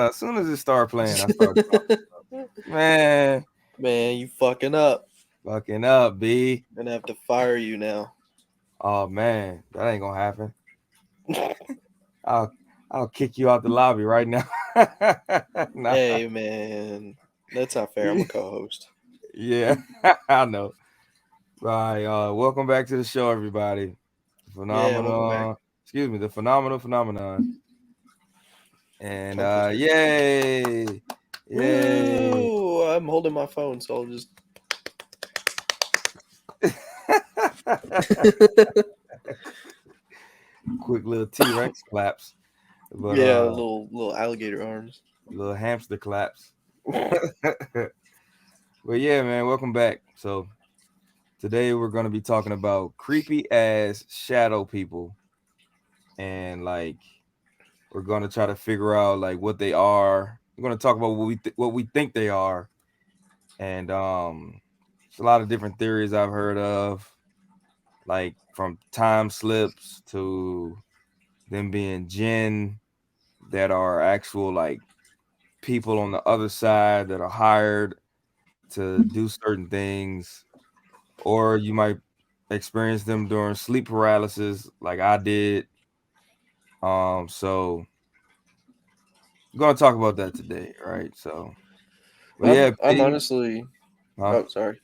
as soon as it started playing, I started man, Man, you fucking up. fucking up, B. Gonna have to fire you now. Oh man, that ain't gonna happen. I'll I'll kick you out the lobby right now. Nah. Hey, man. That's not fair. I'm a co-host. Yeah, I know. All right, welcome back to the show, everybody. Yeah, welcome back. The phenomenal phenomenon. And Tongue twister. yay, yay. Woo! I'm holding my phone, so I'll just. Quick little T Rex claps, but Yeah, little alligator arms. little hamster claps. But yeah, man, welcome back. So today we're gonna be talking about creepy ass shadow people, and like we're gonna try to figure out like what they are. We're gonna talk about what we think they are, and there's a lot of different theories I've heard of, like from time slips to them being jinn that are actual like people on the other side that are hired to do certain things, or you might experience them during sleep paralysis, like I did. So we're gonna talk about that today, right? So, but yeah, I'm P, honestly. huh? Oh, sorry.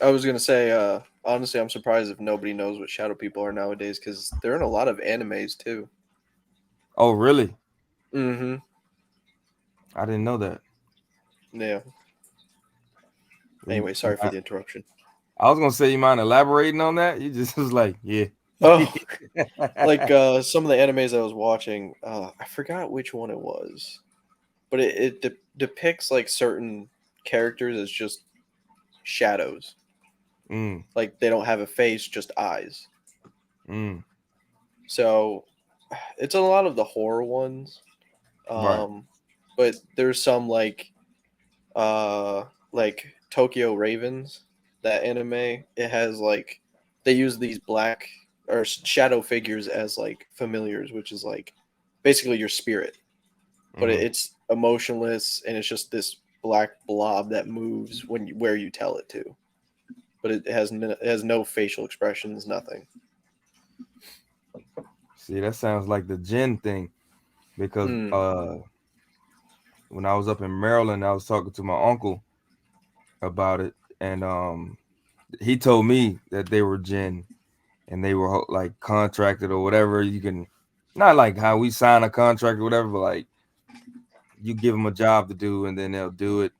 I was gonna say. Honestly, I'm surprised if nobody knows what shadow people are nowadays because they're in a lot of animes too. Oh, really? Mm-hmm. I didn't know that. Yeah. You, Anyway, you sorry for mind- the interruption. I was gonna say you mind elaborating on that. You just was like, yeah. Oh, like some of the animes I was watching. I forgot which one it was, but it depicts like certain characters as just shadows. mm, Like they don't have a face, just eyes. mm, So it's a lot of the horror ones. right. Um, but there's some uh like Tokyo Ravens, that anime. It has like they use these black or shadow figures as like familiars, which is like basically your spirit, but Mm. it's emotionless and it's just this black blob that moves where you tell it to. But it has no facial expressions, nothing. See, that sounds like the gin thing because Mm. when I was up in Maryland, I was talking to my uncle about it, and he told me that they were gin and they were like contracted or whatever. You can not like how we sign a contract or whatever, but like you give them a job to do and then they'll do it.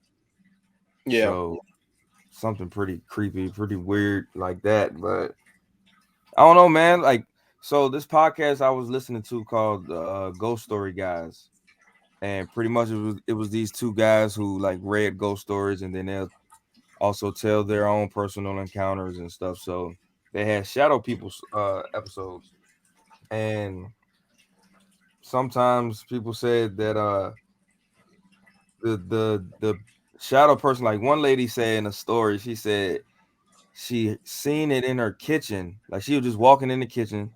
Yeah. So something pretty creepy, pretty weird like that. But I don't know, man. Like, so this podcast I was listening to called Ghost Story Guys, and pretty much it was these two guys who like read ghost stories, and then they'll also tell their own personal encounters and stuff. So they had shadow people's episodes, and sometimes people said that the shadow person, like one lady said in a story, she said she seen it in her kitchen, like she was just walking in the kitchen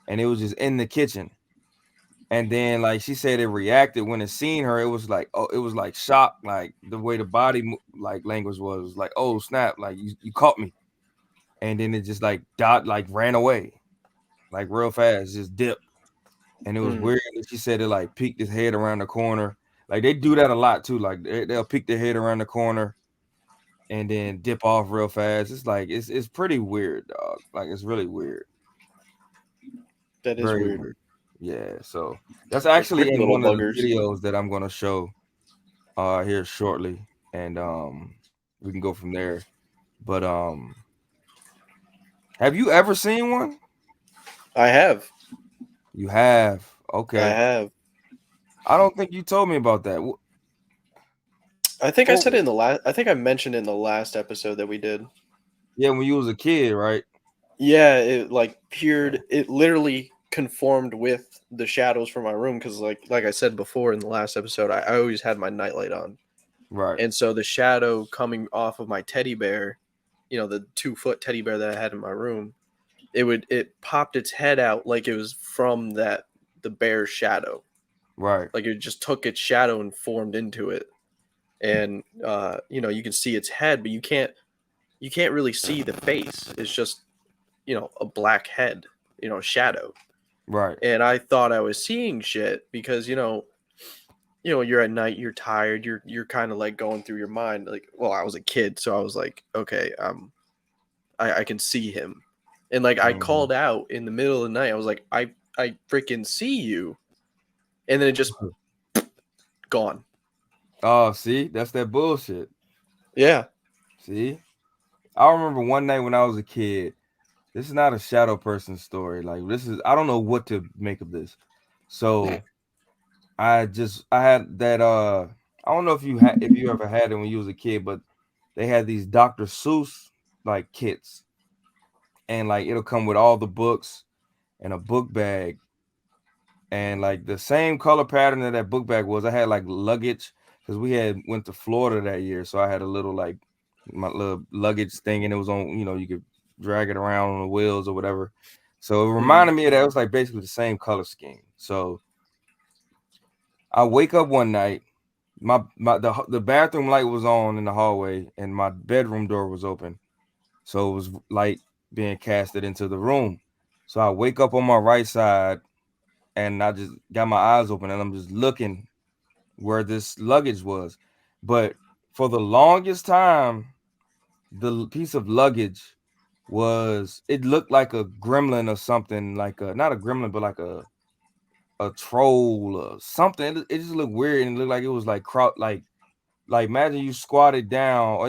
and it was just in the kitchen. And then like she said it reacted when it seen her, it was like, oh, it was like shock, like the way the body like language was like, oh snap, like you caught me. And then it just like dot like ran away like real fast, just dipped. And it was Mm. weird that she said it like peeked his head around the corner. Like they do that a lot too. Like they'll peek their head around the corner and then dip off real fast. It's like it's pretty weird, dog. Like it's really weird. That is Very weird. weird. Yeah. So that's They're actually creepy in little one of the buggers. videos that I'm gonna show here shortly. And we can go from there. But have you ever seen one? I have. You have. I Okay. have. I don't think you told me about that. I think I Well, said it in the last. I think I mentioned it in the last episode that we did. yeah, when you was a kid, right? Yeah, it like peered. It literally conformed with the shadows from my room because, like I said before in the last episode, I always had my nightlight on, Right. and so the shadow coming off of my teddy bear, the 2 foot teddy bear that I had in my room, it popped its head out like it was from the bear's shadow. Right. Like it just took its shadow and formed into it. And you know, you can see its head, but you can't really see the face. It's just, you know, a black head, you know, shadow. Right. And I thought I was seeing shit because, you know, you're at night, you're tired, you're kind of like going through your mind, like, well, I was a kid, so I was like, okay, I can see him. And like I Mhm. called out in the middle of the night, I was like, I freaking see you. And then it just gone. Oh, see, that's that bullshit. Yeah. See, I remember one night when I was a kid. This is not a shadow person story. Like this is, I don't know what to make of this. So I had that I don't know if you ever had it when you was a kid, but they had these Dr. Seuss like kits, and like it'll come with all the books and a book bag, and like the same color pattern that book bag was. I had like luggage because we had went to Florida that year, so I had a little like my little luggage thing, and it was on, you could drag it around on the wheels or whatever. So it Mhm. reminded me of that. It was like basically the same color scheme. So I wake up one night, the bathroom light was on in the hallway, and my bedroom door was open, so it was light being casted into the room. So I wake up on my right side, and I just got my eyes open, and I'm just looking where this luggage was. But for the longest time, the piece of luggage it looked like a gremlin or something, like not a gremlin, but like a troll or something. It just looked weird, and it looked like it was like like imagine you squatted down, or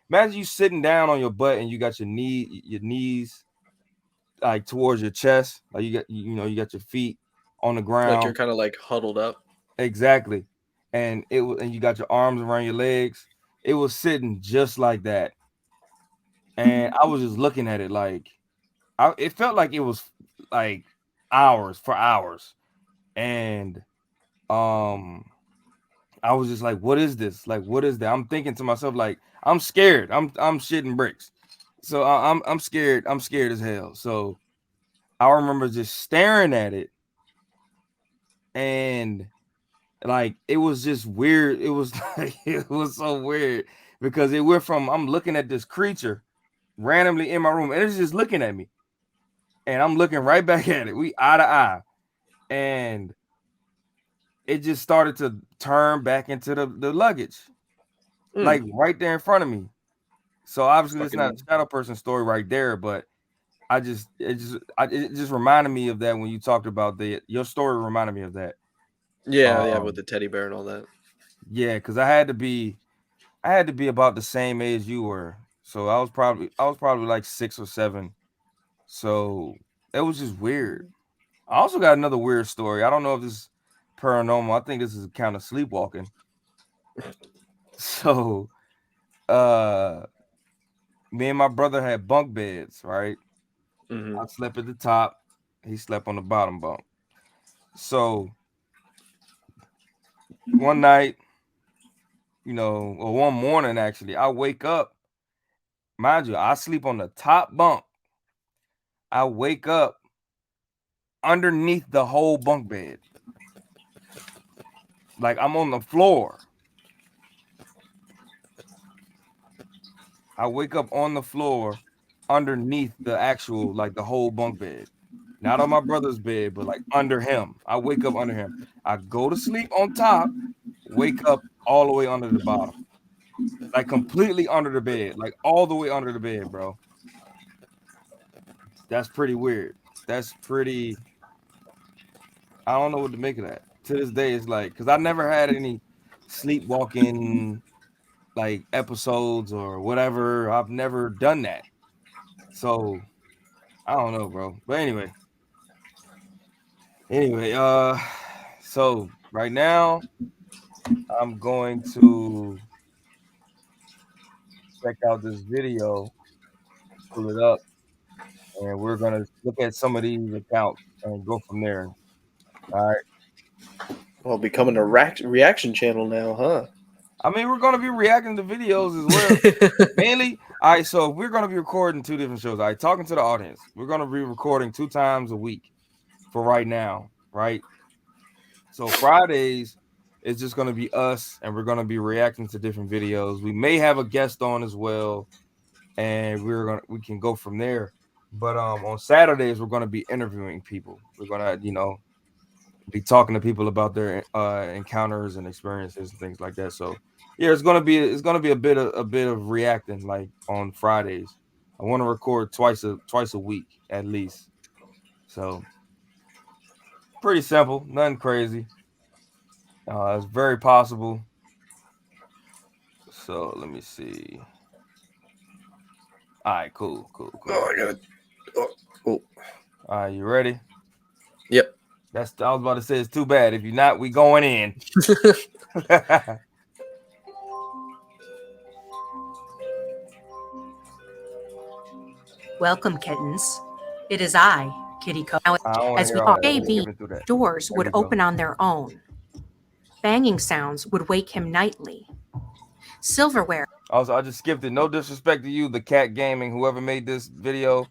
imagine you sitting down on your butt and you got your knees like towards your chest, like you got your feet on the Like you're ground. kind of like huddled up. Exactly. And and you got your arms around your legs. It was sitting just like that. And I was just looking at it like it felt like it was like hours for hours. And um I was just like, what is this? Like, what is that? I'm thinking to myself, like, I'm scared. I'm shitting bricks. So I'm scared. I'm scared as hell. So I remember just staring at it, and like it was just weird. It was like it was so weird because it went from I'm looking at this creature randomly in my room, and it's just looking at me, and I'm looking right back at it. We eye to eye, and it just started to turn back into the luggage, like Mm. right there in front of me. So obviously, it's not a Fucking shadow person story right there, but it just reminded me of that when you talked about your story reminded me of that. yeah, yeah, with Um, the teddy bear and all that. yeah, because I had to be about the same age you were, so I was probably like 6 or 7. So it was just weird. I also got another weird story. I don't know if this is paranormal. I think this is kind of sleepwalking. So uh me and my brother had bunk beds, right? Hmm. I slept at the top, he slept on the bottom bunk. So one night, or one morning actually, I wake up. Mind you, I sleep on the top bunk. I wake up underneath the whole bunk bed. Like I'm on the floor. I wake up on the floor underneath the actual, like the whole bunk bed. Not on my brother's bed, but like under him. I wake up under him. I go to sleep on top, wake up all the way under the bottom. Like completely under the bed, like all the way under the bed, bro. That's pretty weird. That's pretty. I don't know what to make of that. To this day, it's like because I never had any sleepwalking like episodes or whatever. I've never done that. So I don't know, bro. But anyway, so right now I'm going to check out this video, pull it up, and we're gonna look at some of these accounts and go from there. All right. Well, becoming a reaction channel now, huh? I mean, we're gonna be reacting to videos as well. Mainly, all right. So we're gonna be recording 2 different shows. All right, talking to the audience. We're gonna be recording 2 times a week for right now, right? So Fridays is just gonna be us, and we're gonna be reacting to different videos. We may have a guest on as well, and we can go from there. But on Saturdays we're gonna be interviewing people. We're gonna be talking to people about their encounters and experiences and things like that. So yeah, it's gonna be a bit of reacting like on Fridays. I want to record twice a week at least. So pretty simple, nothing crazy. It's very possible. So let me see. All right, cool. Oh, I gotta. Oh. All right, you ready? Yep. I was about to say it's too bad. If you're not, we going in. Welcome, kittens. It is I, Kitty Co. As we all JB, doors would open on their own. Banging sounds would wake him nightly. Silverware. Also, I just skipped it. No disrespect to you, the cat gaming, whoever made this video.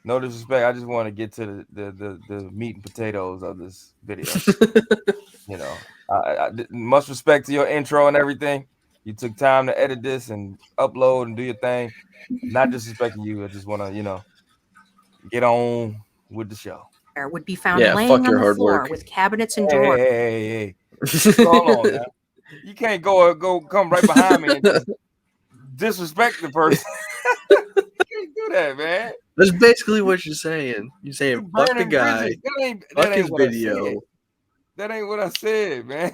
No disrespect. I just want to get to the meat and potatoes of this video. Much respect to your intro and everything. You took time to edit this and upload and do your thing. Not disrespecting you. I just want to, get on with the show. Would be found laying on the floor with cabinets and drawers. Hey. Hold on, man. You can't come right behind me and just disrespect the person. You can't do that, man. That's basically what you're saying. You're saying fuck the guy. Fuck his video. That ain't what I said, man.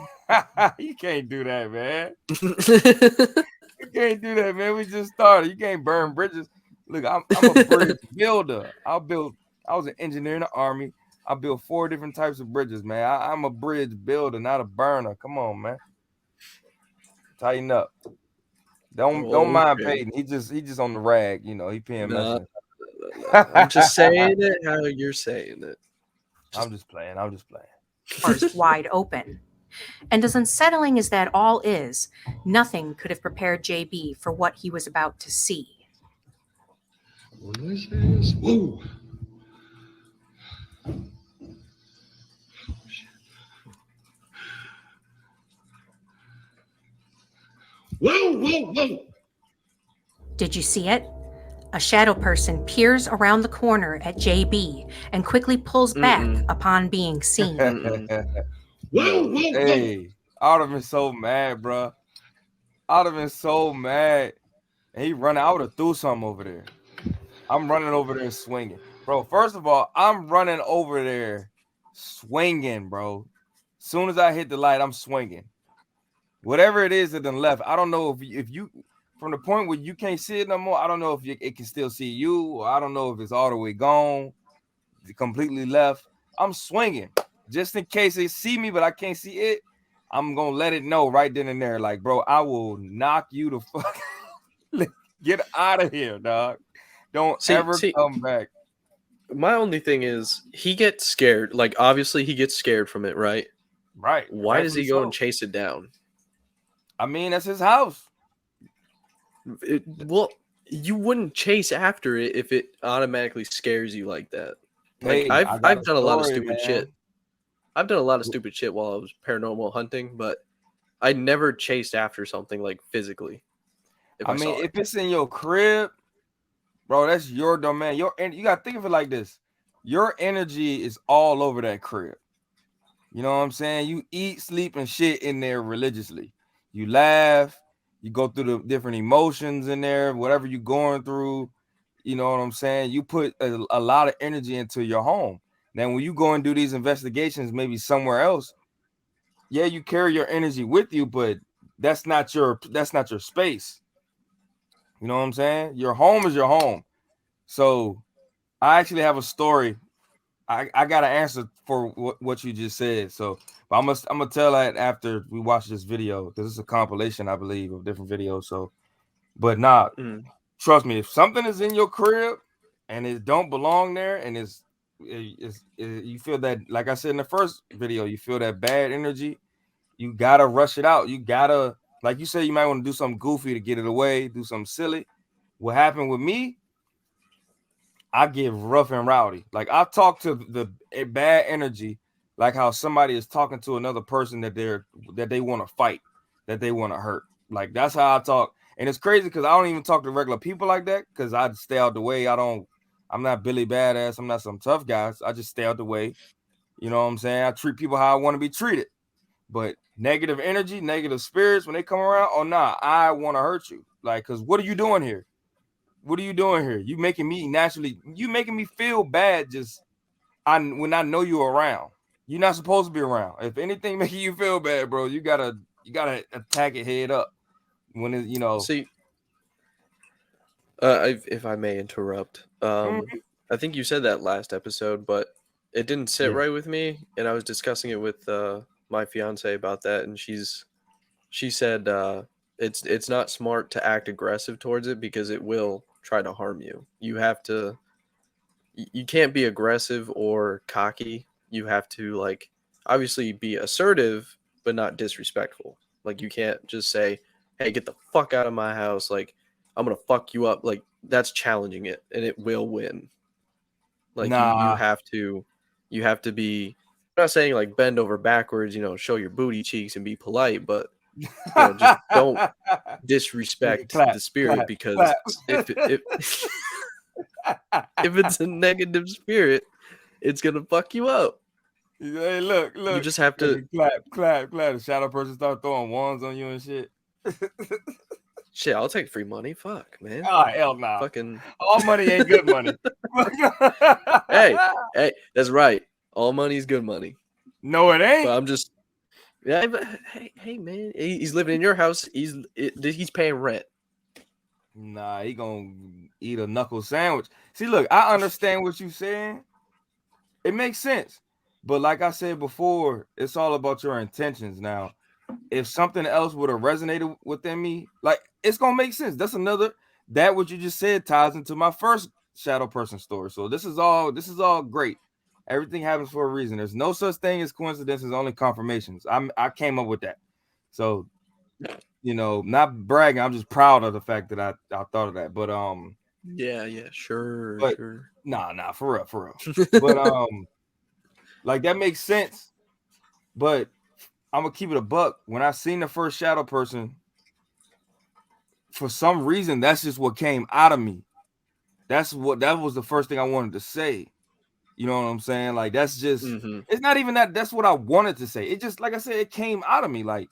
You can't do that, man. You can't do that, man. We just started. You can't burn bridges. Look, I'm a bridge builder. I was an engineer in the Army. I built 4 different types of bridges, man. I'm a bridge builder, not a burner. Come on, man. Tighten up. Don't mind Peyton. He just on the rag, he paying message. I'm just saying it how you're saying it. I'm just playing. Wide open. And as unsettling as that all is, nothing could have prepared JB for what he was about to see. Whoa. Whoa. Did you see it? A shadow person peers around the corner at JB and quickly pulls back upon being seen. Whoa. Hey, I would have been so mad, bro. I would have been so mad. And he running. I would have threw something over there. I'm running over there swinging. Bro, first of all, I'm running over there swinging, bro. As soon as I hit the light, I'm swinging. Whatever it is to the left, I don't know if you from the point where you can't see it no more, I don't know if it can still see you, or I don't know if it's all the way gone, completely left. I'm swinging just in case they see me, but I can't see it. I'm gonna let it know right then and there, like, bro, I will knock you the fuck. Get out of here, dog. Don't ever come back. My only thing is he gets scared. Like, obviously he gets scared from it, right? Right. Why does he go and chase it down? I mean, that's his house. Well, you wouldn't chase after it if it automatically scares you like that. Like, Hey, I've done a lot of stupid shit. I've done a lot of stupid shit while I was paranormal hunting, but I never chased after something like physically. If it's in your crib, bro, that's your domain. You gotta think of it like this: your energy is all over that crib. You know what I'm saying? You eat, sleep, and shit in there religiously. You laugh, you go through the different emotions in there, whatever you're going through. You know what I'm saying? You put a lot of energy into your home. Then when you go and do these investigations, maybe somewhere else, yeah, you carry your energy with you, but that's not your space. You know what I'm saying? Your home is your home. So I actually have a story. I got an answer for what you just said. So but I'm gonna tell that after we watch this video, because it's a compilation, I believe, of different videos. So, but trust me, if something is in your crib and it don't belong there, and you feel that, like I said in the first video, you feel that bad energy, you gotta rush it out. You gotta, like you said, you might want to do something goofy to get it away, do something silly. What happened with me? I get rough and rowdy. Like, I talk to the bad energy like how somebody is talking to another person that they want to fight, that they want to hurt. Like that's how I talk. And it's crazy because I don't even talk to regular people like that because I stay out the way. I'm not Billy Badass. I'm not some tough guys. I just stay out the way. You know what I'm saying? I treat people how I want to be treated. But negative energy, negative spirits, when they come around, oh nah, I want to hurt you. Like, cause what are you doing here? What are you doing here? You making me feel bad just when I know you're around. You're not supposed to be around. If anything making you feel bad, bro, you gotta attack it head up. When it, See, if I may interrupt, I think you said that last episode, but it didn't sit right with me, and I was discussing it with my fiance about that, and she said it's not smart to act aggressive towards it because it will try to harm you. You can't be aggressive or cocky. You have to like obviously be assertive but not disrespectful. Like you can't just say, "Hey, get the fuck out of my house." Like I'm going to fuck you up. Like that's challenging it and it will win. Like you have to be, I'm not saying like bend over backwards, show your booty cheeks and be polite, but just don't disrespect the spirit because if it's a negative spirit, it's gonna fuck you up. Hey, look! You just have to clap. The shadow person start throwing wands on you and shit. Shit, I'll take free money. Fuck, man. Oh hell no! Nah. Fucking all money ain't good money. hey, that's right. All money is good money. No, it ain't. But I'm just, but hey, man. He's living in your house. He's paying rent. Nah, he gonna eat a knuckle sandwich. See, look, I understand what you're saying. It makes sense. But like I said before, it's all about your intentions. Now, if something else would have resonated within me, like it's gonna make sense. That what you just said ties into my first shadow person story. So this is all great. Everything happens for a reason. There's no such thing as coincidences, only confirmations. I came up with that. So not bragging. I'm just proud of the fact that I thought of that. But sure. Nah, for real. But like that makes sense. But I'm gonna keep it a buck. When I seen the first shadow person, for some reason, that's just what came out of me. That was the first thing I wanted to say. You know what I'm saying? Like that's just It's not even that. That's what I wanted to say. It just, like I said, it came out of me. Like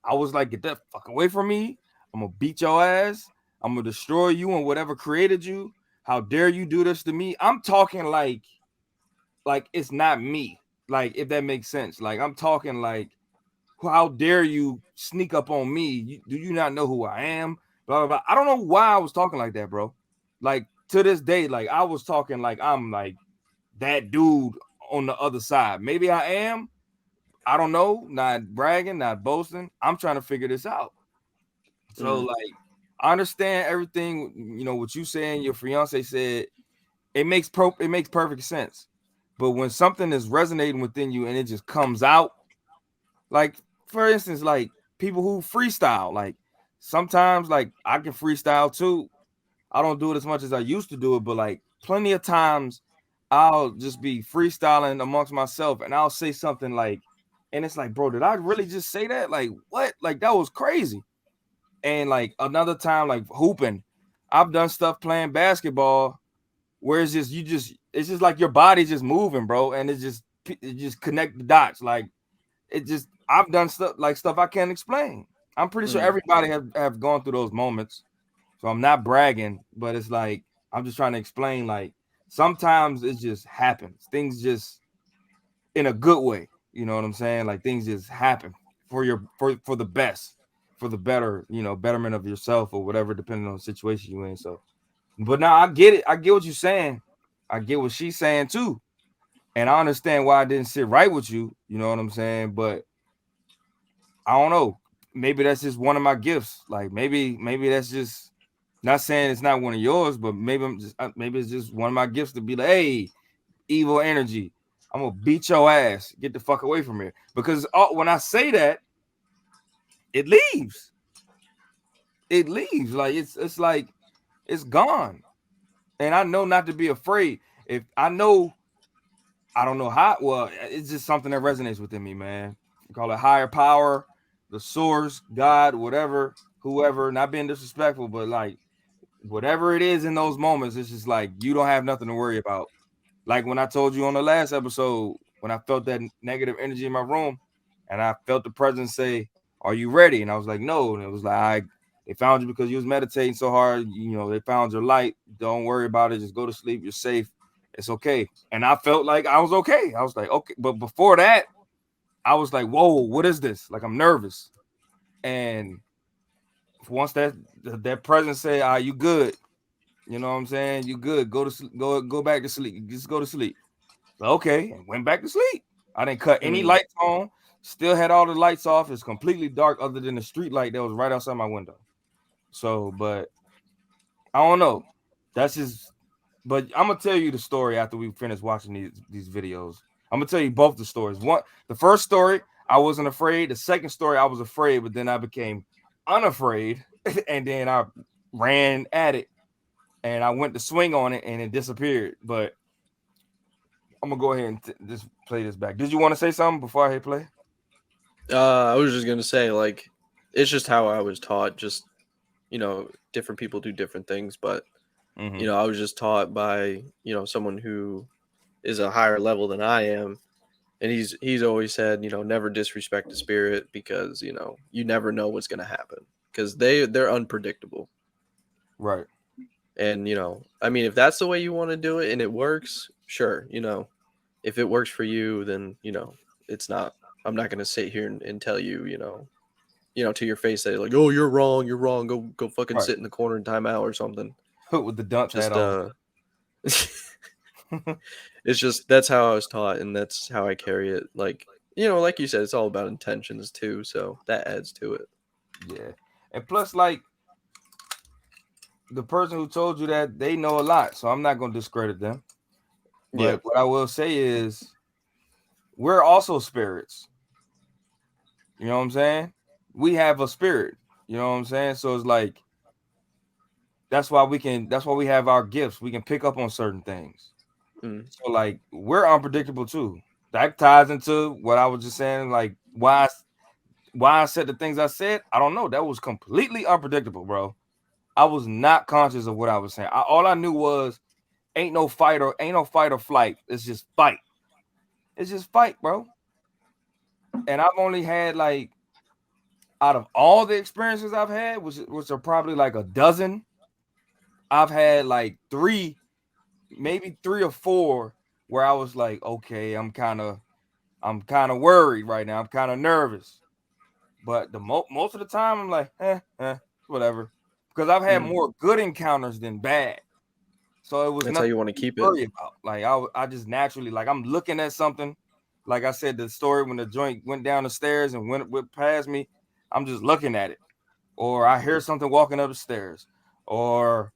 I was like, get that fuck away from me. I'm gonna beat your ass. I'm gonna destroy you and whatever created you. How dare you do this to me? I'm talking like it's not me. Like, if that makes sense. Like I'm talking like, how dare you sneak up on me? Do you not know who I am? Blah, blah, blah. I don't know why I was talking like that, bro. Like to this day, like I was talking like I'm like that dude on the other side. Maybe I am. I don't know. Not bragging, not boasting. I'm trying to figure this out. So like, I understand everything. What you saying. Your fiance said. It makes perfect sense. But when something is resonating within you and it just comes out, like for instance, like people who freestyle, like sometimes like I can freestyle too. I don't do it as much as I used to do it, but like plenty of times I'll just be freestyling amongst myself and I'll say something like, and it's like, bro, did I really just say that? Like what? Like that was crazy. And like another time, like hooping, I've done stuff playing basketball where it's just like your body's just moving, bro, and it just connect the dots. Like I've done stuff I can't explain. I'm pretty sure everybody have gone through those moments. So I'm not bragging, but it's like I'm just trying to explain. Like sometimes it just happens. Things just in a good way. You know what I'm saying? Like things just happen for the best, for the better, betterment of yourself or whatever, depending on the situation you're in. So, but now I get it. I get what you're saying. I get what she's saying too. And I understand why I didn't sit right with you. You know what I'm saying? But I don't know. Maybe that's just one of my gifts. Like maybe that's just, not saying it's not one of yours, but maybe it's just one of my gifts to be like, hey, evil energy, I'm gonna beat your ass. Get the fuck away from here. Because when I say that, it leaves. It leaves. Like it's like it's gone. And I know not to be afraid. If I know I don't know how. Well, it's just something that resonates within me, man. We call it higher power, the source, God, whatever, whoever. Not being disrespectful, but like whatever it is in those moments, it's just like you don't have nothing to worry about. Like when I told you on the last episode, when I felt that negative energy in my room, and I felt the presence say, "Are you ready?" And I was like, "No." And it was like, they found you because you was meditating so hard. You know, they found your light. Don't worry about it. Just go to sleep. You're safe. It's okay. And I felt like I was okay. I was like, okay. But before that, I was like, whoa, what is this? Like, I'm nervous. And once that presence said, you good. You know what I'm saying? You good. Go back to sleep. Just go to sleep. Okay. And went back to sleep. I didn't cut any lights on. Still had all the lights off. It's completely dark other than the street light that was right outside my window. So, but I don't know. That's just, but I'm gonna tell you the story after we finish watching these videos. I'm gonna tell you both the stories. The first story, I wasn't afraid. The second story, I was afraid, but then I became unafraid, and then I ran at it, and I went to swing on it, and it disappeared. But I'm gonna go ahead and just play this back. Did you want to say something before I hit play? I was just gonna say, like, it's just how I was taught. Just, you know, different people do different things, but you know, I was just taught by, you know, someone who is a higher level than I am, and he's always said, you know, never disrespect the spirit because, you know, you never know what's gonna happen because they're unpredictable. Right. And, you know, I mean, if that's the way you want to do it and it works, sure, you know, if it works for you, then, you know, it's not. I'm not gonna sit here and tell you, you know, to your face that like, oh, you're wrong, go fucking sit in the corner and time out or something. With the dunce hat on. It's just that's how I was taught, and that's how I carry it. Like, you know, like you said, it's all about intentions too, so that adds to it. Yeah, and plus, like, the person who told you that, they know a lot, so I'm not gonna discredit them. But what I will say is, we're also spirits. You know what I'm saying? We have a spirit. You know what I'm saying? So it's like, that's why we have our gifts. We can pick up on certain things. So like, we're unpredictable too. That ties into what I was just saying, like why I said the things I said. I don't know. That was completely unpredictable, bro. I was not conscious of what I was saying. All I knew was ain't no fight or flight. It's just fight. It's just fight, bro. And I've only had, like, out of all the experiences I've had, which are probably like a dozen, I've had like 3, maybe 3 or 4 where I was like, okay, I'm kind of worried right now. I'm kind of nervous. But the most of the time, I'm like, whatever, because I've had more good encounters than bad. So it was that's how you want to keep it. About. Like I just naturally, like, I'm looking at something. Like I said, the story when the joint went down the stairs and went past me, I'm just looking at it. Or I hear something walking up the stairs. Or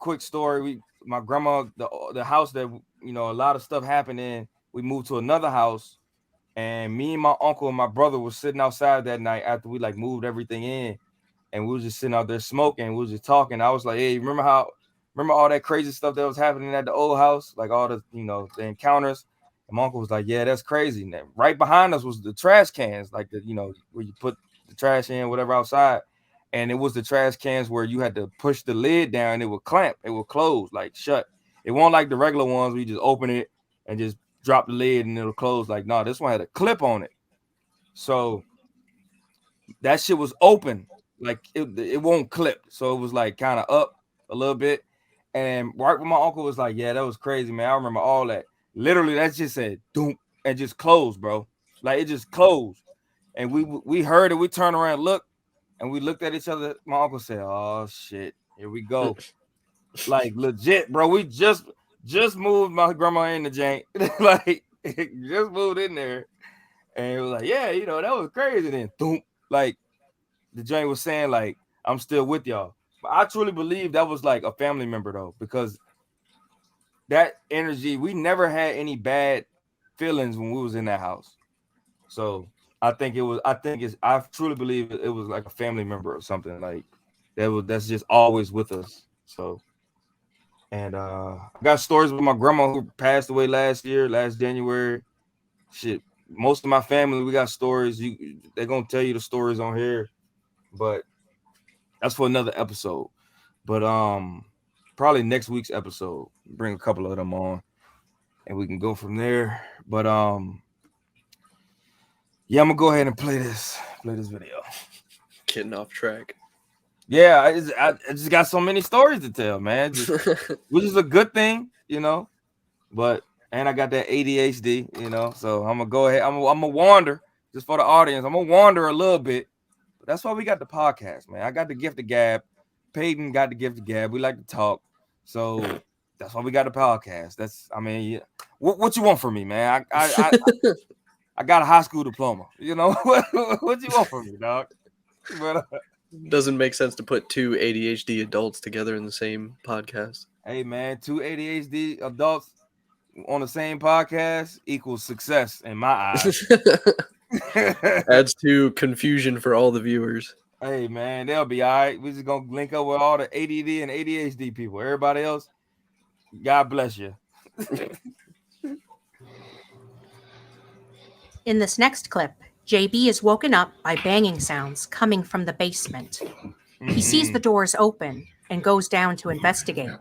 quick story, my grandma, the house that, you know, a lot of stuff happened in, we moved to another house, and me and my uncle and my brother were sitting outside that night after we like moved everything in, and we was just sitting out there smoking. We was just talking. I was like, hey, remember all that crazy stuff that was happening at the old house, like all the, you know, the encounters? And my uncle was like, yeah, that's crazy. And then right behind us was the trash cans, like the, you know, where you put the trash in, whatever, outside. And it was the trash cans where you had to push the lid down and it would clamp, it would close, like shut. It wasn't like the regular ones where you just open it and just drop the lid and it'll close. Like, no, this one had a clip on it. So that shit was open, like it won't clip. So it was like kind of up a little bit. And right when my uncle was like, yeah, that was crazy, man. I remember all that. Literally, that just said doom and just closed, bro. Like, it just closed. And we heard it. We turned around and looked, and we looked at each other. My uncle said, oh shit, here we go. Like, legit, bro. We just moved my grandma in the jank. Like, just moved in there. And it was like, yeah, you know, that was crazy. Then boom, like the jank was saying, like, I'm still with y'all. But I truly believe that was like a family member, though, because that energy, we never had any bad feelings when we was in that house. So I truly believe it was like a family member or something like that's just always with us. So And I got stories with my grandma who passed away last January. Shit, most of my family, we got stories. They're gonna tell you the stories on here, but that's for another episode. But probably next week's episode, bring a couple of them on, and we can go from there. But yeah, I'm gonna go ahead and play this video. Getting off track. Yeah, I just got so many stories to tell, man. Which is a good thing, you know. But and I got that ADHD, you know. So I'm gonna go ahead. I'm gonna wander just for the audience. I'm gonna wander a little bit. But that's why we got the podcast, man. I got the gift of gab. Peyton got the gift of gab. We like to talk, so that's why we got the podcast. Yeah. What you want from me, man? I got a high school diploma. You know what you want from me, dog? But doesn't make sense to put two ADHD adults together in the same podcast. Hey, man, two ADHD adults on the same podcast equals success in my eyes. Adds to confusion for all the viewers. Hey, man, they'll be all right. We're just going to link up with all the ADD and ADHD people. Everybody else, God bless you. In this next clip, JB is woken up by banging sounds coming from the basement. He sees the doors open and goes down to investigate.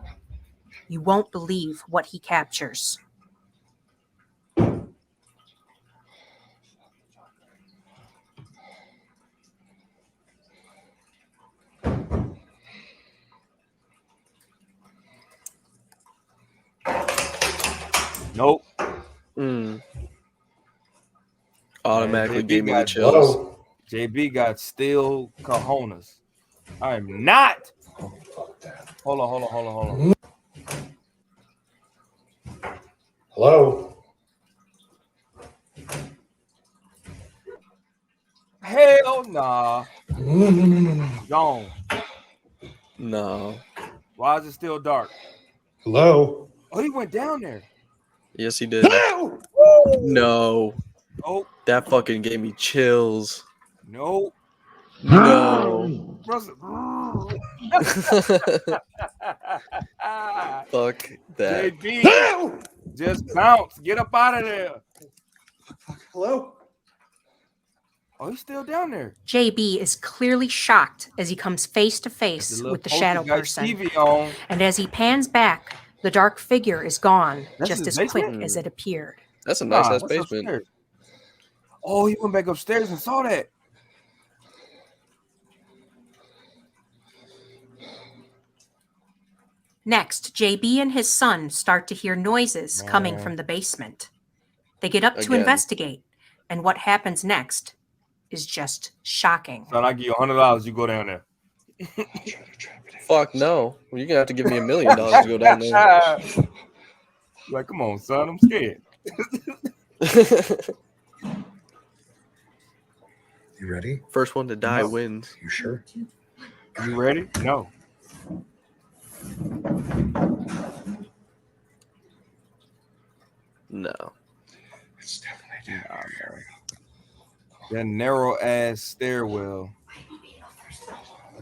You won't believe what he captures. Nope. Automatically JB gave me the got chills. JB got steel cojones. I am not. Hold on. Hello? Hell nah. Gone. No. Why is it still dark? Hello? Oh, he went down there. Yes, he did. No. Nope. That fucking gave me chills. Nope. No. Fuck that. JB, just bounce. Get up out of there. Hello? Oh, he's still down there. JB is clearly shocked as he comes face to face with the shadow person. TV on. And as he pans back, the dark figure is gone That's just his as quick basement? as it appeared. That's a nice ass What's basement. upstairs? Oh, he went back upstairs and saw that. Next, JB and his son start to hear noises coming from the basement. They get up to Again. investigate, and what happens next is just shocking. Son, I give you $100. You go down there. Fuck no. Well, you're gonna have to give me $1 million to go down there. Like, come on, son. I'm scared. You ready? First one to die No. wins. You sure? You ready? No. No. It's definitely down. That narrow ass stairwell.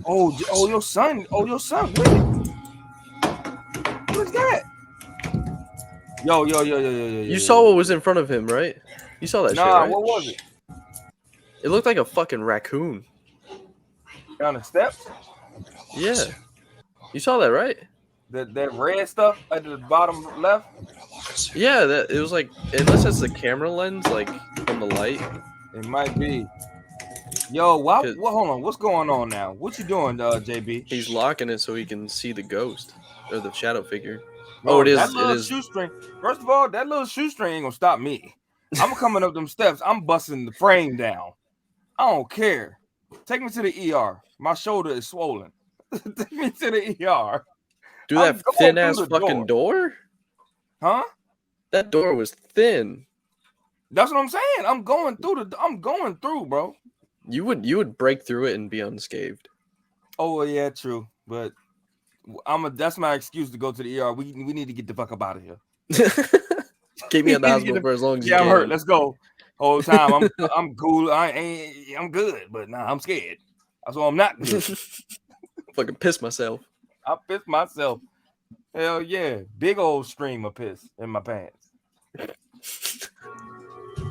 Oh, your son. Oh, your son. What is that? Yo. You saw what was in front of him, right? You saw that shit, Nah, right? what was it? It looked like a fucking raccoon. Down the steps? Yeah. You saw that, right? That red stuff at the bottom left? Yeah, that it was like, unless it's the camera lens, like from the light. It might be. Yo, hold on. What's going on now? What you doing, JB? He's locking it so he can see the ghost or the shadow figure. Bro, Oh, it is. That It little is. shoestring. First of all, that little shoestring ain't gonna stop me. I'm coming up them steps. I'm busting the frame down. I don't care. Take me to the ER. My shoulder is swollen. Take me to the ER. Do I'm that going thin through ass the fucking door. Huh? That door was thin. That's what I'm saying. I'm going through, bro. You would break through it and be unscathed. Oh yeah, true. But that's my excuse to go to the ER. We need to get the fuck up out of here. Keep me in the hospital for as long as you Yeah, can. I'm hurt. Let's go. Whole time I'm cool. I'm good, but nah, I'm scared. That's why I'm not good. Fucking piss myself. I pissed myself. Hell yeah. Big old stream of piss in my pants.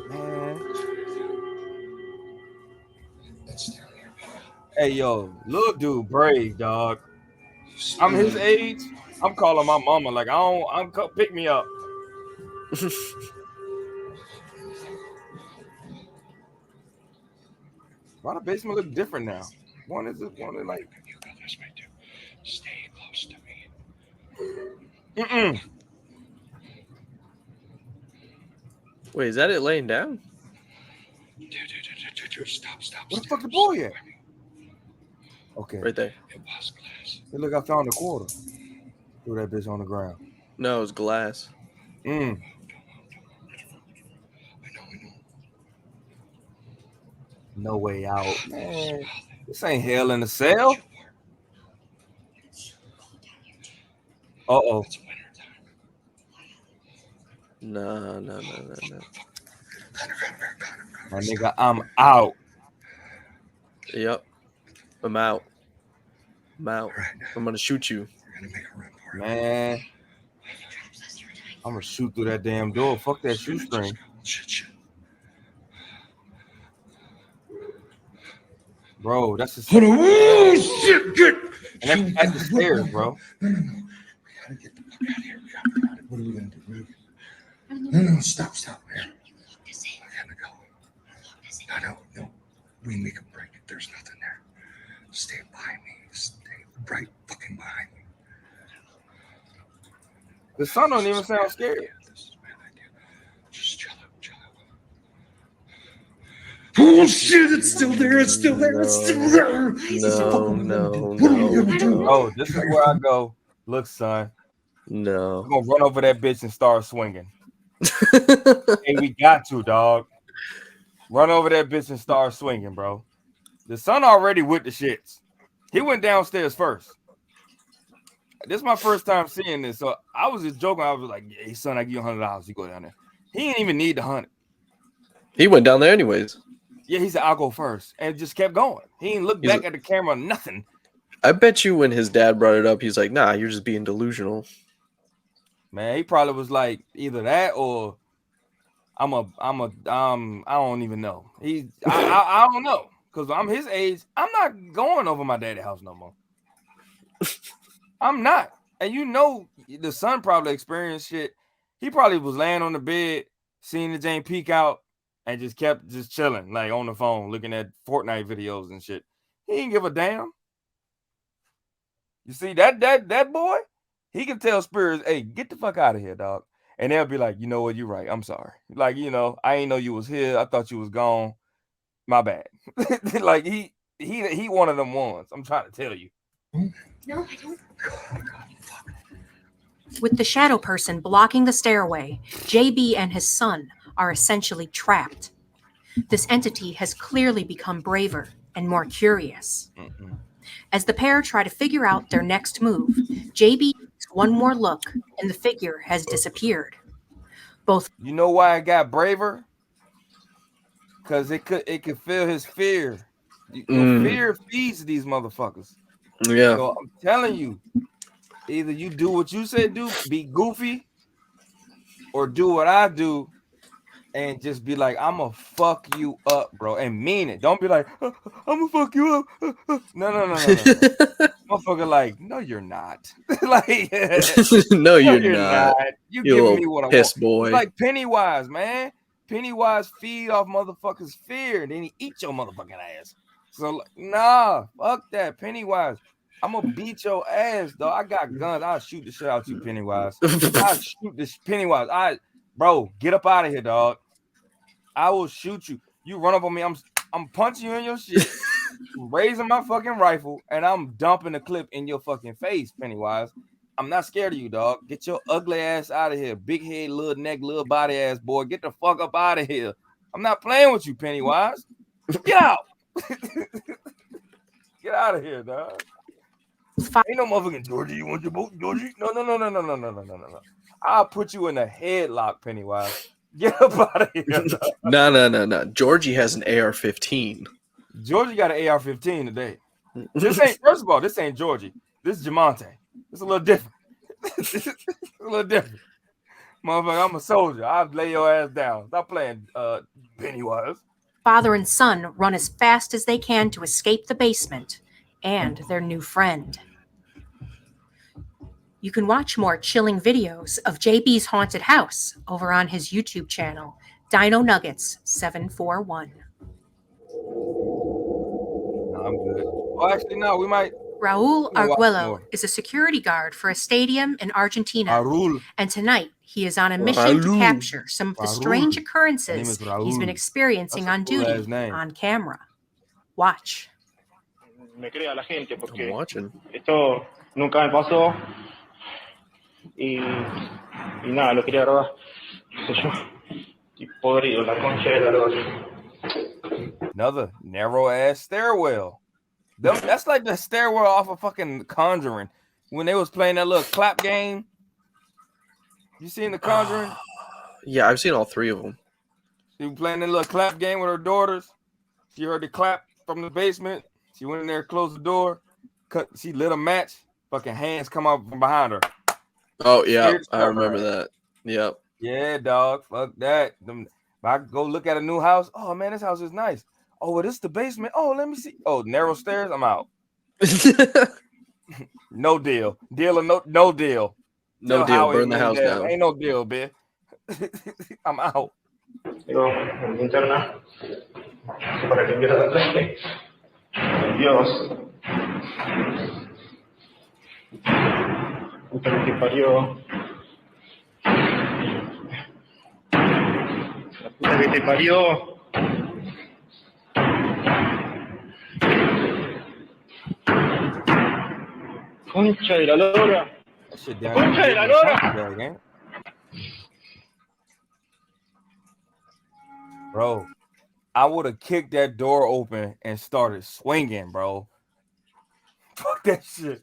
Man. Hey, yo, little dude brave, dog. I'm his age. I'm calling my mama like, pick me up. Why the basement look different now? One is like, You go this way too. Stay close to me. Wait, is that it laying down? Dude, stop. Where the fuck the boy at? Okay. Right there. It was glass. Hey, look, I found a quarter. Threw that bitch on the ground. No, it's glass. I know. No way out. Man, this ain't hell in a cell. Uh-oh. It's winter time. No. My nigga, I'm out. Yep. I'm out. I'm gonna shoot you. We're gonna make a run for it. Man, I'm gonna shoot through that damn door. Fuck that shoestring. Shit. Bro, that's the Hold on. Oh, shit, get. And that's at the stairs, bro. No. We gotta get the fuck out of here. What are we gonna do? No, stop. Here. I gotta go. No. We make a break. There's nothing there. Stay behind me. Stay right fucking behind me. The sun don't even sound scared. This is a bad idea. Just chill out. Oh shit, it's still there. It's still there. No. What are we gonna do? Oh, this is where I go. Look, son, No. I'm gonna run over that bitch and start swinging. Hey, we got to, dog. Run over that bitch and start swinging, bro. The son already with the shits. He went downstairs first. This is my first time seeing this, so I was just joking. I was like, "Hey, son, I give you $100. You go down there." He didn't even need the 100. He went down there anyways. Yeah, he said, "I'll go first," and just kept going. He didn't look back at the camera, nothing. I bet you when his dad brought it up, he's like, "Nah, you're just being delusional." Man, he probably was like either that or I don't even know. I don't know because I'm his age. I'm not going over my daddy's house no more. I'm not. And you know, the son probably experienced shit. He probably was laying on the bed, seeing the Jane peek out, and just kept chilling, like on the phone, looking at Fortnite videos and shit. He didn't give a damn. You see that boy? He can tell spirits, "Hey, get the fuck out of here, dog." And they'll be like, "You know what? You're right. I'm sorry. Like, I ain't know you was here. I thought you was gone. My bad." Like he one of them ones. I'm trying to tell you. No, I don't. With the shadow person blocking the stairway, JB and his son are essentially trapped. This entity has clearly become braver and more curious. As the pair try to figure out their next move, JB takes one more look and the figure has disappeared. Both. You know why it got braver? Because it could feel his fear. Fear feeds these motherfuckers. Yeah. So I'm telling you, either you do what you said do, be goofy, or do what I do and just be like, "I'm gonna fuck you up, bro," and mean it. Don't be like, "I'm gonna fuck you up." No. Motherfucker, like, no, you're not. Like, no, you're not. You You giving me what I want. piss boy. It's like Pennywise, man. Pennywise feed off motherfuckers' fear, and then he eat your motherfucking ass. So, nah, fuck that, Pennywise. I'm gonna beat your ass, dog. I got guns. I'll shoot the shit out you, Pennywise. I'll shoot this Pennywise. Bro, get up out of here, dog. I will shoot you. You run up on me, I'm punching you in your shit, raising my fucking rifle, and I'm dumping the clip in your fucking face, Pennywise. I'm not scared of you, dog. Get your ugly ass out of here. Big head, little neck, little body ass boy. Get the fuck up out of here. I'm not playing with you, Pennywise. Get out. Get out of here, dog. Ain't no motherfucking Georgie. You want your boat, Georgie? No. I'll put you in a headlock, Pennywise. Get up out of here. No. Georgie has an AR-15. Georgie got an AR-15 today. This ain't, first of all, this ain't Georgie. This is Jamonte. It's a little different. It's a little different. Motherfucker, I'm a soldier. I'll lay your ass down. Stop playing Pennywise. Father and son run as fast as they can to escape the basement and their new friend. You can watch more chilling videos of JB's haunted house over on his YouTube channel, Dino Nuggets 741. No, I'm good. Oh, actually, no. We might. Raul I'm gonna watch Arguello more. is a security guard for a stadium in Argentina, Arul. and tonight he is on a mission to Raul. capture some of the strange Raul. occurrences His name is he's been Raul. experiencing That's a on cool duty ass name. on camera. Watch. Me crea la gente I'm porque watching. esto nunca me pasó y nada, lo quería grabar. Qué sé yo. Y podrido, la concha de la lora. Another narrow ass stairwell. That's like the stairwell off of fucking Conjuring when they was playing that little clap game. You seen the Conjuring? Yeah, I've seen all three of them. She was playing that little clap game with her daughters. She heard the clap from the basement. She went in there, closed the door, she lit a match. Fucking hands come out from behind her. Oh yeah, Scared I remember that. Yep. Yeah, dog. Fuck that. If I go look at a new house, oh man, this house is nice. Oh, well, this is the basement. Oh, let me see. Oh, narrow stairs. I'm out. No deal. Deal or no deal. No Tell deal. Howie Burn the house Mandel, down. Ain't no deal, bitch. I'm out. Digo, en linterna para que viera de frente. Dios. Puta que te parió. La puta que te parió. Concha de la lora. That shit down Concha de la there. lora. Again. Bro, I would have kicked that door open and started swinging, bro. Fuck that shit.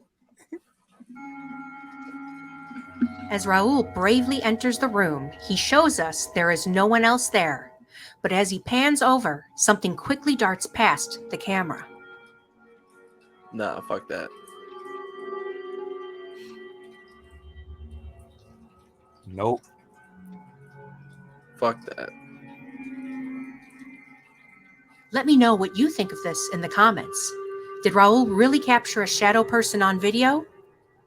As Raul bravely enters the room, he shows us there is no one else there. But as he pans over, something quickly darts past the camera. Nah, fuck that. Nope. Fuck that. Let me know what you think of this in the comments. Did Raul really capture a shadow person on video?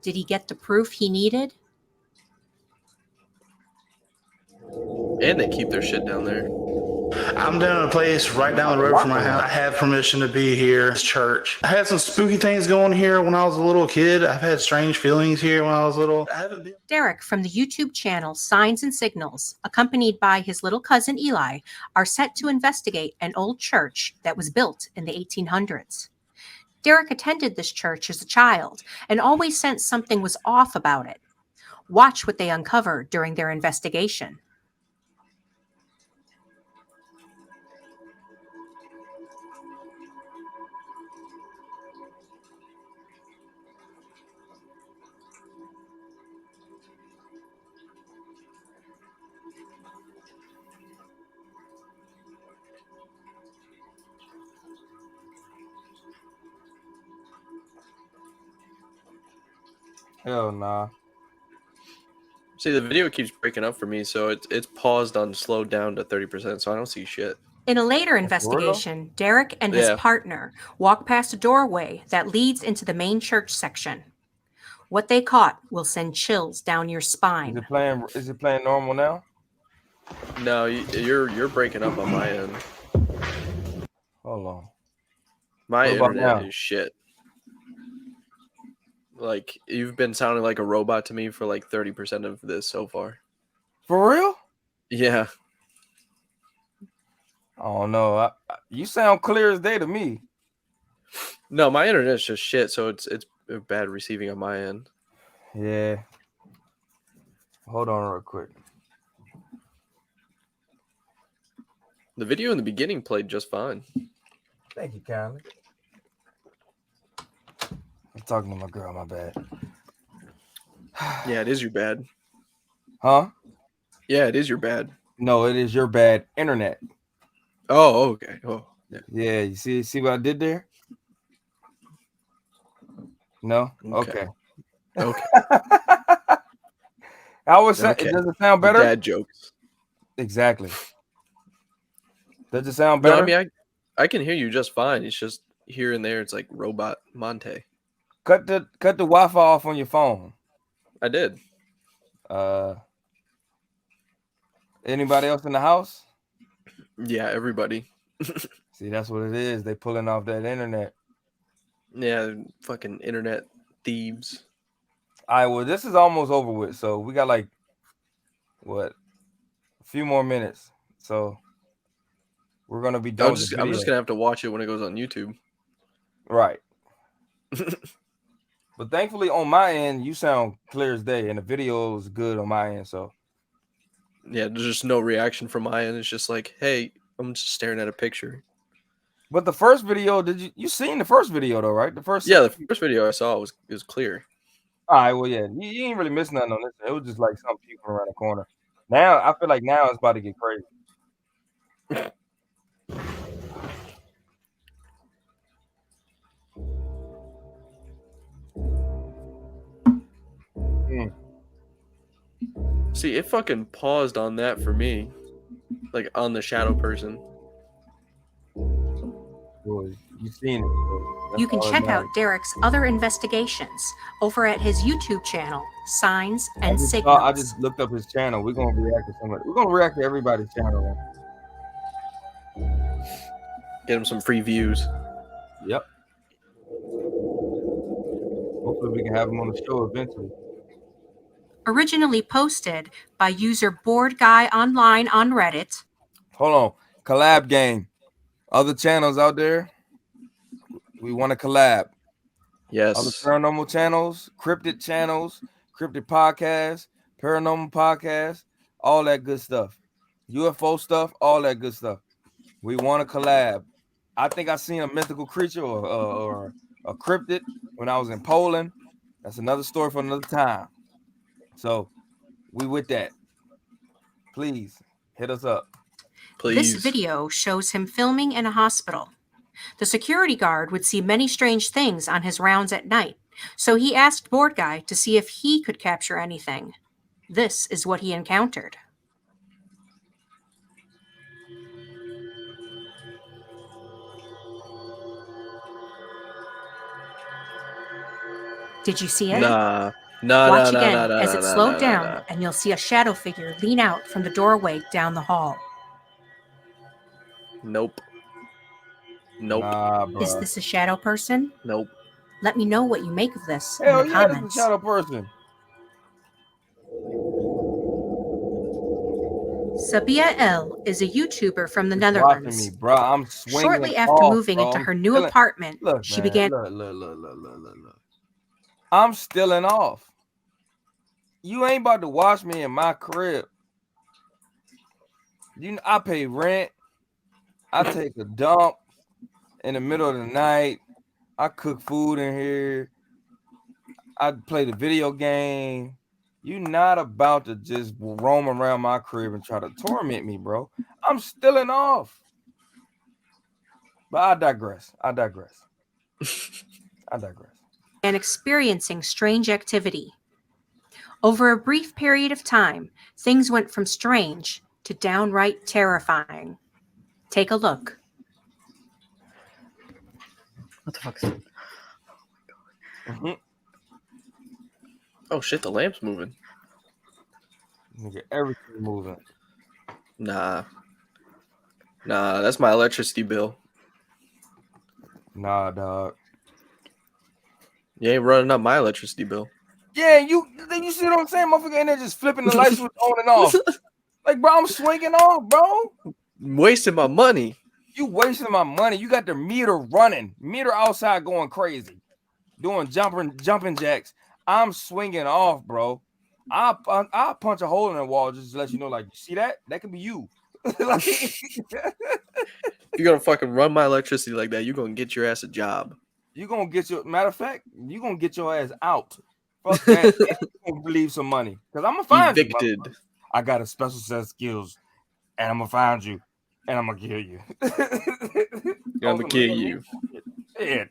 Did he get the proof he needed? And they keep their shit down there. I'm down at a place right down the road from my house. I have permission to be here. It's church. I had some spooky things going here when I was a little kid. I've had strange feelings here when I was little. I haven't been. Derek from the YouTube channel Signs and Signals, accompanied by his little cousin Eli, are set to investigate an old church that was built in the 1800s. Derek attended this church as a child and always sensed something was off about it. Watch what they uncover during their investigation. Hell nah. See, the video keeps breaking up for me, so it's paused on slowed down to 30%, so I don't see shit. In a later For real? investigation, Derek and his Yeah. partner walk past a doorway that leads into the main church section. What they caught will send chills down your Is spine. it playing normal now? No, you're breaking up on my end. Hold on. My What about internet now? is shit. Like, you've been sounding like a robot to me for like 30% of this so far. For real? Yeah. Oh no. You sound clear as day to me. No, my internet's just shit, so it's bad receiving on my end. Yeah. Hold on real quick. The video in the beginning played just fine. Thank you, kindly. I'm talking to my girl, my bad. Yeah, it is your bad. Huh? Yeah, it is your bad. No, it is your bad internet. Oh, okay. Oh, yeah. Yeah, you see what I did there? No? Okay. Okay. Okay. I was saying, Okay. does it sound The better? dad jokes. Exactly. Does it sound No, better? I mean I can hear you just fine. It's just here and there. It's like robot Monte. Cut the Wi-Fi off on your phone. I did. Anybody else in the house? Yeah, everybody. See, that's what it is. They pulling off that internet. Yeah, fucking internet thieves. All right, well, this is almost over with. So we got like a few more minutes. So we're gonna be done with the video. I'm just gonna have to watch it when it goes on YouTube. Right. But thankfully on my end, you sound clear as day, and the video is good on my end. So Yeah, there's just no reaction from my end. It's just like, hey, I'm just staring at a picture. but the first video, you seen the first video though, right? The first Yeah, the first video I saw was clear. All right, well, yeah, you ain't really missed nothing on this. It was just like some people around the corner. Now I feel like now it's about to get crazy. See, it fucking paused on that for me. Like on the shadow person. Boy, you seen it. So that's You can all that check out matters. Derek's other investigations over at his YouTube channel, Signs and I Signals. just looked up his channel. We're gonna react to somebody. We're gonna react to everybody's channel. Get him some free views. Yep. Hopefully we can have him on the show eventually. Originally posted by user Board Guy Online on Reddit. Hold on. Collab game. Other channels out there, we want to collab. Yes. Other paranormal channels, cryptid podcasts, paranormal podcasts, all that good stuff. UFO stuff, all that good stuff. We want to collab. I think I seen a mythical creature or a cryptid when I was in Poland. That's another story for another time. So we with that. Please hit us up. Please. This video shows him filming in a hospital. The security guard would see many strange things on his rounds at night, so he asked Board Guy to see if he could capture anything. This is what he encountered. Did you see it? Nah. Watch again as it slowed down, and you'll see a shadow figure lean out from the doorway down the hall. Nope. Nope. Nah, Is bruh. this a shadow person? Nope. Let me know what you make of this Hell in the yeah, comments. it's a shadow person. Sabia El is a YouTuber from the It's Netherlands. watching me, bro. I'm swinging. Shortly after off, moving bro. into I'm her new stealing- apartment, Look, she man, began. Look. I'm stealing off. You ain't about to watch me in my crib. I pay rent. I take a dump in the middle of the night. I cook food in here. I play the video game. You're not about to just roam around my crib and try to torment me, bro. I'm stealing off. But I digress. And experiencing strange activity. Over a brief period of time, things went from strange to downright terrifying. Take a look. What the fuck is that? Mhm. Oh shit, the lamp's moving. Nigga, everything moving. Nah, that's my electricity bill. Nah, dog. You ain't running up my electricity bill. Yeah, you see what I'm saying? Motherfucker in there just flipping the light switch on and off. Like, bro, I'm swinging off, bro. Wasting my money. You wasting my money. You got the meter running. Meter outside going crazy. Doing jumping jacks. I'm swinging off, bro. I'll punch a hole in the wall just to let you know, like, you see that? That could be you. Like, If you're gonna fucking run my electricity like that, you're gonna get your ass a job. you gonna get matter of fact, you gonna get your ass out. Fuck that. You gonna leave some money. Because I'm gonna find you. Evicted. I got a special set of skills, and I'm gonna find you, and I'm gonna kill you. I'm gonna kill you. Yeah.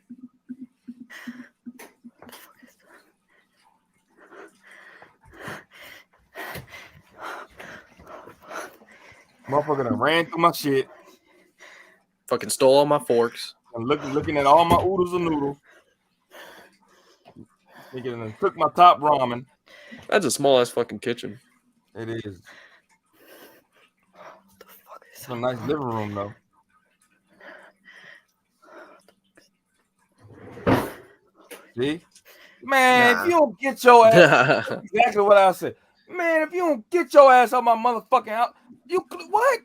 Motherfucker done ran through my shit. Fucking stole all my forks. And looking at all my oodles and noodles. Nigga done took my top ramen. That's a small ass fucking kitchen. It is. It's a nice living room though. See? Man, if you don't get your ass, exactly what I said. Man, if you don't get your ass out my motherfucking house, you what?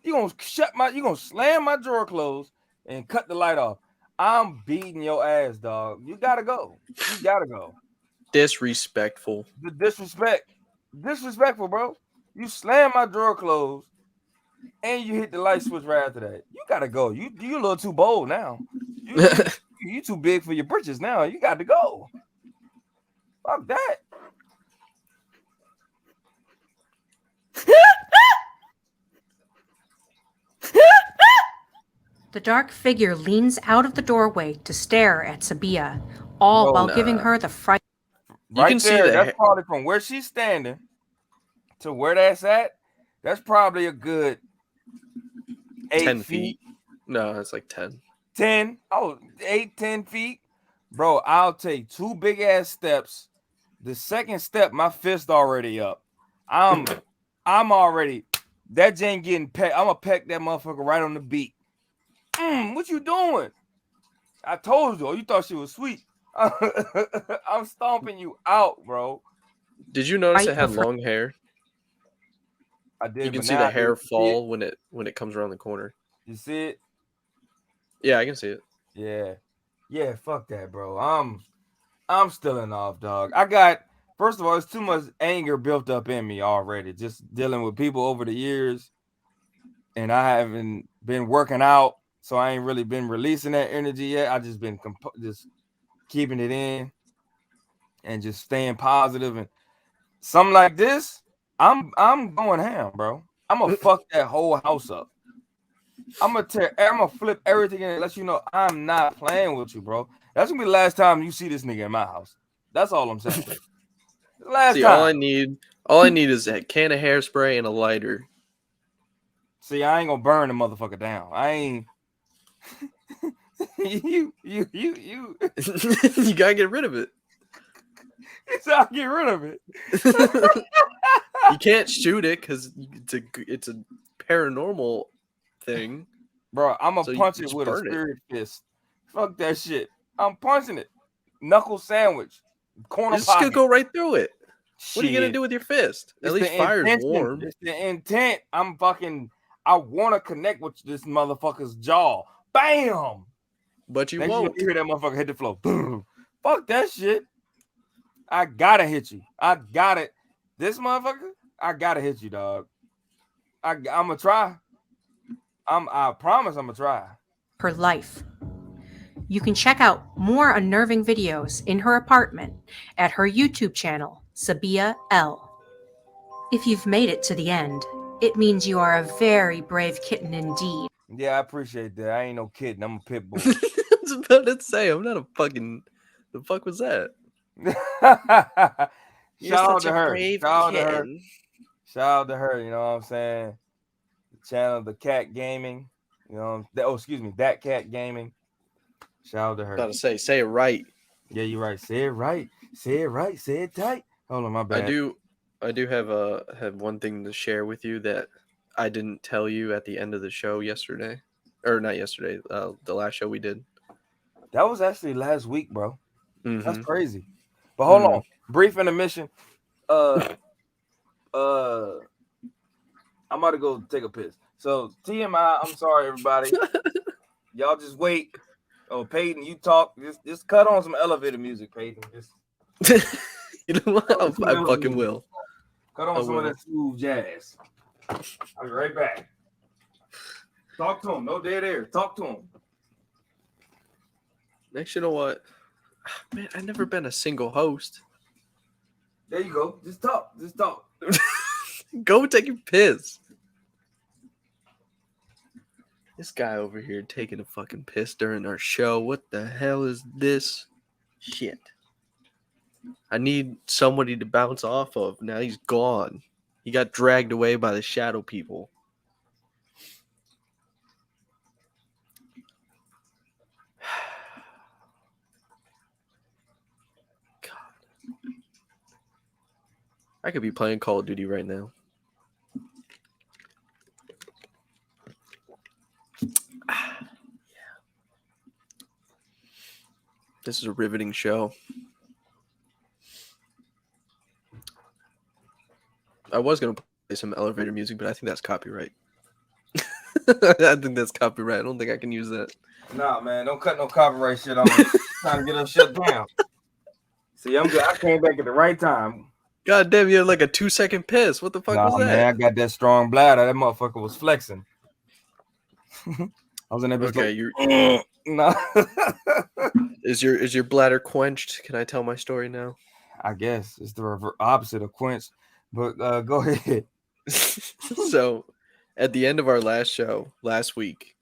You gonna slam my drawer closed and cut the light off. I'm beating your ass, dog. You gotta go. You gotta go. Disrespectful. The disrespectful, bro. You slam my drawer closed and you hit the light switch right after that. You gotta go. You a little too bold now. You too big for your britches now. You got to go. Fuck that. The dark figure leans out of the doorway to stare at Sabia, all Oh, while nah. giving her the fright. You Right can see there, the that's hair- probably from where she's standing to where that's at. That's probably a good 8 10 feet. feet. No, it's like 10. 10. Oh, 8, 10 feet. Bro, I'll take 2 big ass steps. The second step, my fist already up. I'm already that Jane getting pecked. I'm gonna peck that motherfucker right on the beat. What you doing? I told you, you thought she was sweet. I'm stomping you out, bro. Did you notice Right it had of her- long hair? I did. You can but see now the I hair didn't see fall when it comes around the corner. it. You see it? Yeah, I can see it. Yeah. Fuck that, bro. I'm still in off, dog. First of all, it's too much anger built up in me already. Just dealing with people over the years, and I haven't been working out, so I ain't really been releasing that energy yet. I just been just keeping it in and just staying positive. And something like this, I'm going ham, bro. I'm gonna fuck that whole house up. I'm gonna flip everything and let you know I'm not playing with you, bro. That's gonna be the last time you see this nigga in my house. That's all I'm saying. Last See, time. all I need is a can of hairspray and a lighter. See, I ain't gonna burn the motherfucker down. I ain't. you. You gotta get rid of it. It's how I get rid of it. You can't shoot it because it's a paranormal thing. Bro, I'm gonna So you punch it just with a burn it. spirit fist. Fuck that shit. I'm punching it. Knuckle sandwich. Corner You're just gonna pocket. go right through it. What are you gonna Shit. do with your fist? At It's least the fire's intention. warm. It's the intent. I want to connect with this motherfucker's jaw. Bam. But you Next thing won't. you hear that motherfucker hit the floor. Boom. Fuck that shit. I gotta hit you. I got it. This motherfucker, I gotta hit you, dog. I'm gonna try. I promise I'm gonna try. her life. You can check out more unnerving videos in her apartment at her YouTube channel, Sabia L. If you've made it to the end, it means you are a very brave kitten indeed. Yeah, I appreciate that. I ain't no kidding. I'm a pit bull. I was about to say, I'm not a fucking. The fuck was that? Shout out to her. Shout out to her. You know what I'm saying? The channel, the Cat Gaming. You know, that Cat Gaming. Shout out to her. About to say it right. Yeah, you're right. Say it right. Say it right. Say it tight. Hold on, my bad. I do have one thing to share with you that I didn't tell you at the end of the show yesterday, or not yesterday. The last show we did. That was actually last week, bro. Mhm. That's crazy. But hold on. Brief intermission. I'm about to go take a piss. So TMI, I'm sorry, everybody. Y'all just wait. Oh, Peyton, you talk. Just cut on some elevator music, Peyton. Just You know what? I fucking will. cut on I some of will. that smooth jazz. I'll be right back. Talk to him. No dead air. Talk to him. Next, you know what? Man, I've never been a single host. There you go. Just talk. Just talk. Go take a piss. This guy over here taking a fucking piss during our show. What the hell is this shit? I need somebody to bounce off of. Now he's gone. He got dragged away by the shadow people. I could be playing Call of Duty right now. This is a riveting show. I was going to play some elevator music, but I think that's copyright. I think that's copyright. I don't think I can use that. Nah, man, don't cut no copyright shit on me. Trying to get us shut down. See, I'm good. I came back at the right time. God damn, you had like a 2-second piss. What the fuck was that? Man, I got that strong bladder. That motherfucker was flexing. I was in there. Okay, you're no. Is your bladder quenched? Can I tell my story now? I guess it's the opposite of quench. But go ahead. So, at the end of our last show last week,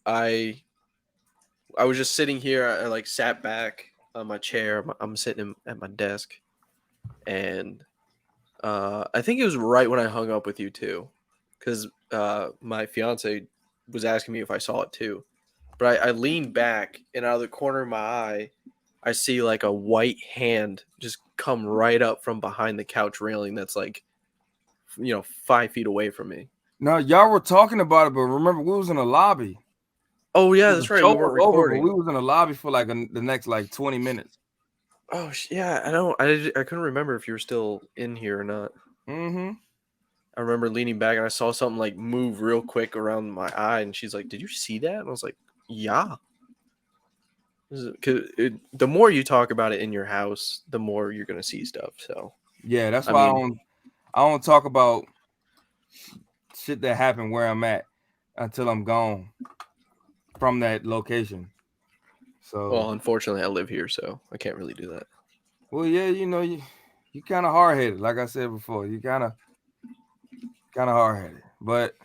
I was just sitting here. I like sat back on my chair. I'm sitting at my desk, and I think it was right when I hung up with you too, because my fiance was asking me if I saw it too. But I leaned back, and out of the corner of my eye, I see like a white hand just come right up from behind the couch railing. That's like, 5 feet away from me. No, y'all were talking about it, but remember we was in a lobby. Oh yeah, that's right. We weren't recording. We was in a lobby for like the next like 20 minutes. Oh yeah, I know. I couldn't remember if you were still in here or not. Mm-hmm. I remember leaning back and I saw something like move real quick around my eye, and she's like, "Did you see that?" And I was like, "Yeah." Because the more you talk about it in your house, the more you're gonna see stuff. So yeah, that's why I don't talk about shit that happened where I'm at until I'm gone from that location. So well, unfortunately, I live here, so I can't really do that. Well, yeah, you kind of hard headed, like I said before. You kind of hard headed, but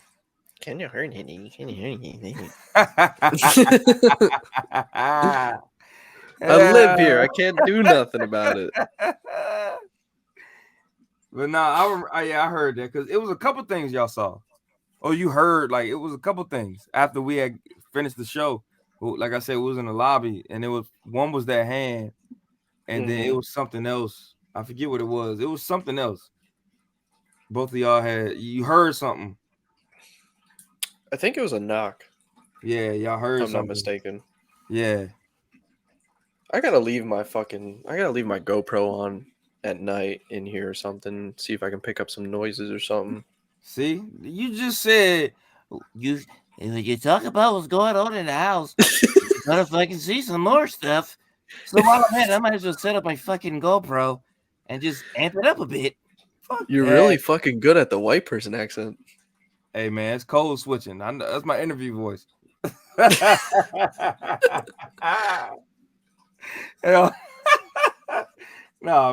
Can you hurt me? I live here. I can't do nothing about it. But no, I heard that because it was a couple things y'all saw. Oh, you heard like it was a couple things after we had finished the show. Like I said, we was in the lobby, and one was that hand, and then it was something else. I forget what it was. It was something else. Both of y'all you heard something. I think it was a knock. Yeah, y'all heard. If I'm something. not mistaken. Yeah. I gotta leave my GoPro on at night in here or something. See if I can pick up some noises or something. See, you just said you talk about what's going on in the house. But if I can see some more stuff, so while I'm at it, I might as well set up my fucking GoPro and just amp it up a bit. Fuck You're that. really fucking good at the white person accent. Hey man, it's code switching. I know, that's my interview voice. No,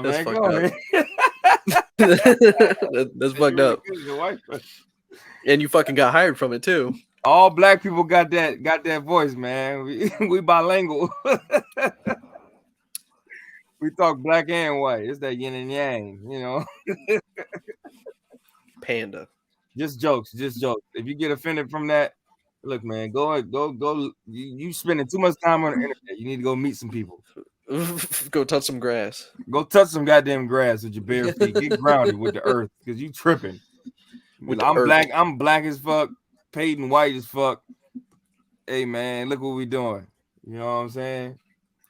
That's man, fucked go up. ahead. That's fucked up. And you fucking got hired from it too. All black people got that voice, man. We bilingual. We talk black and white. It's that yin and yang, Panda. Just jokes. If you get offended from that, look, man, go. You spending too much time on the internet. You need to go meet some people. Go touch some grass. Go touch some goddamn grass with your bare feet. Get grounded with the earth because you tripping. I'm black as fuck. Peyton white as fuck. Hey man, look what we doing. You know what I'm saying?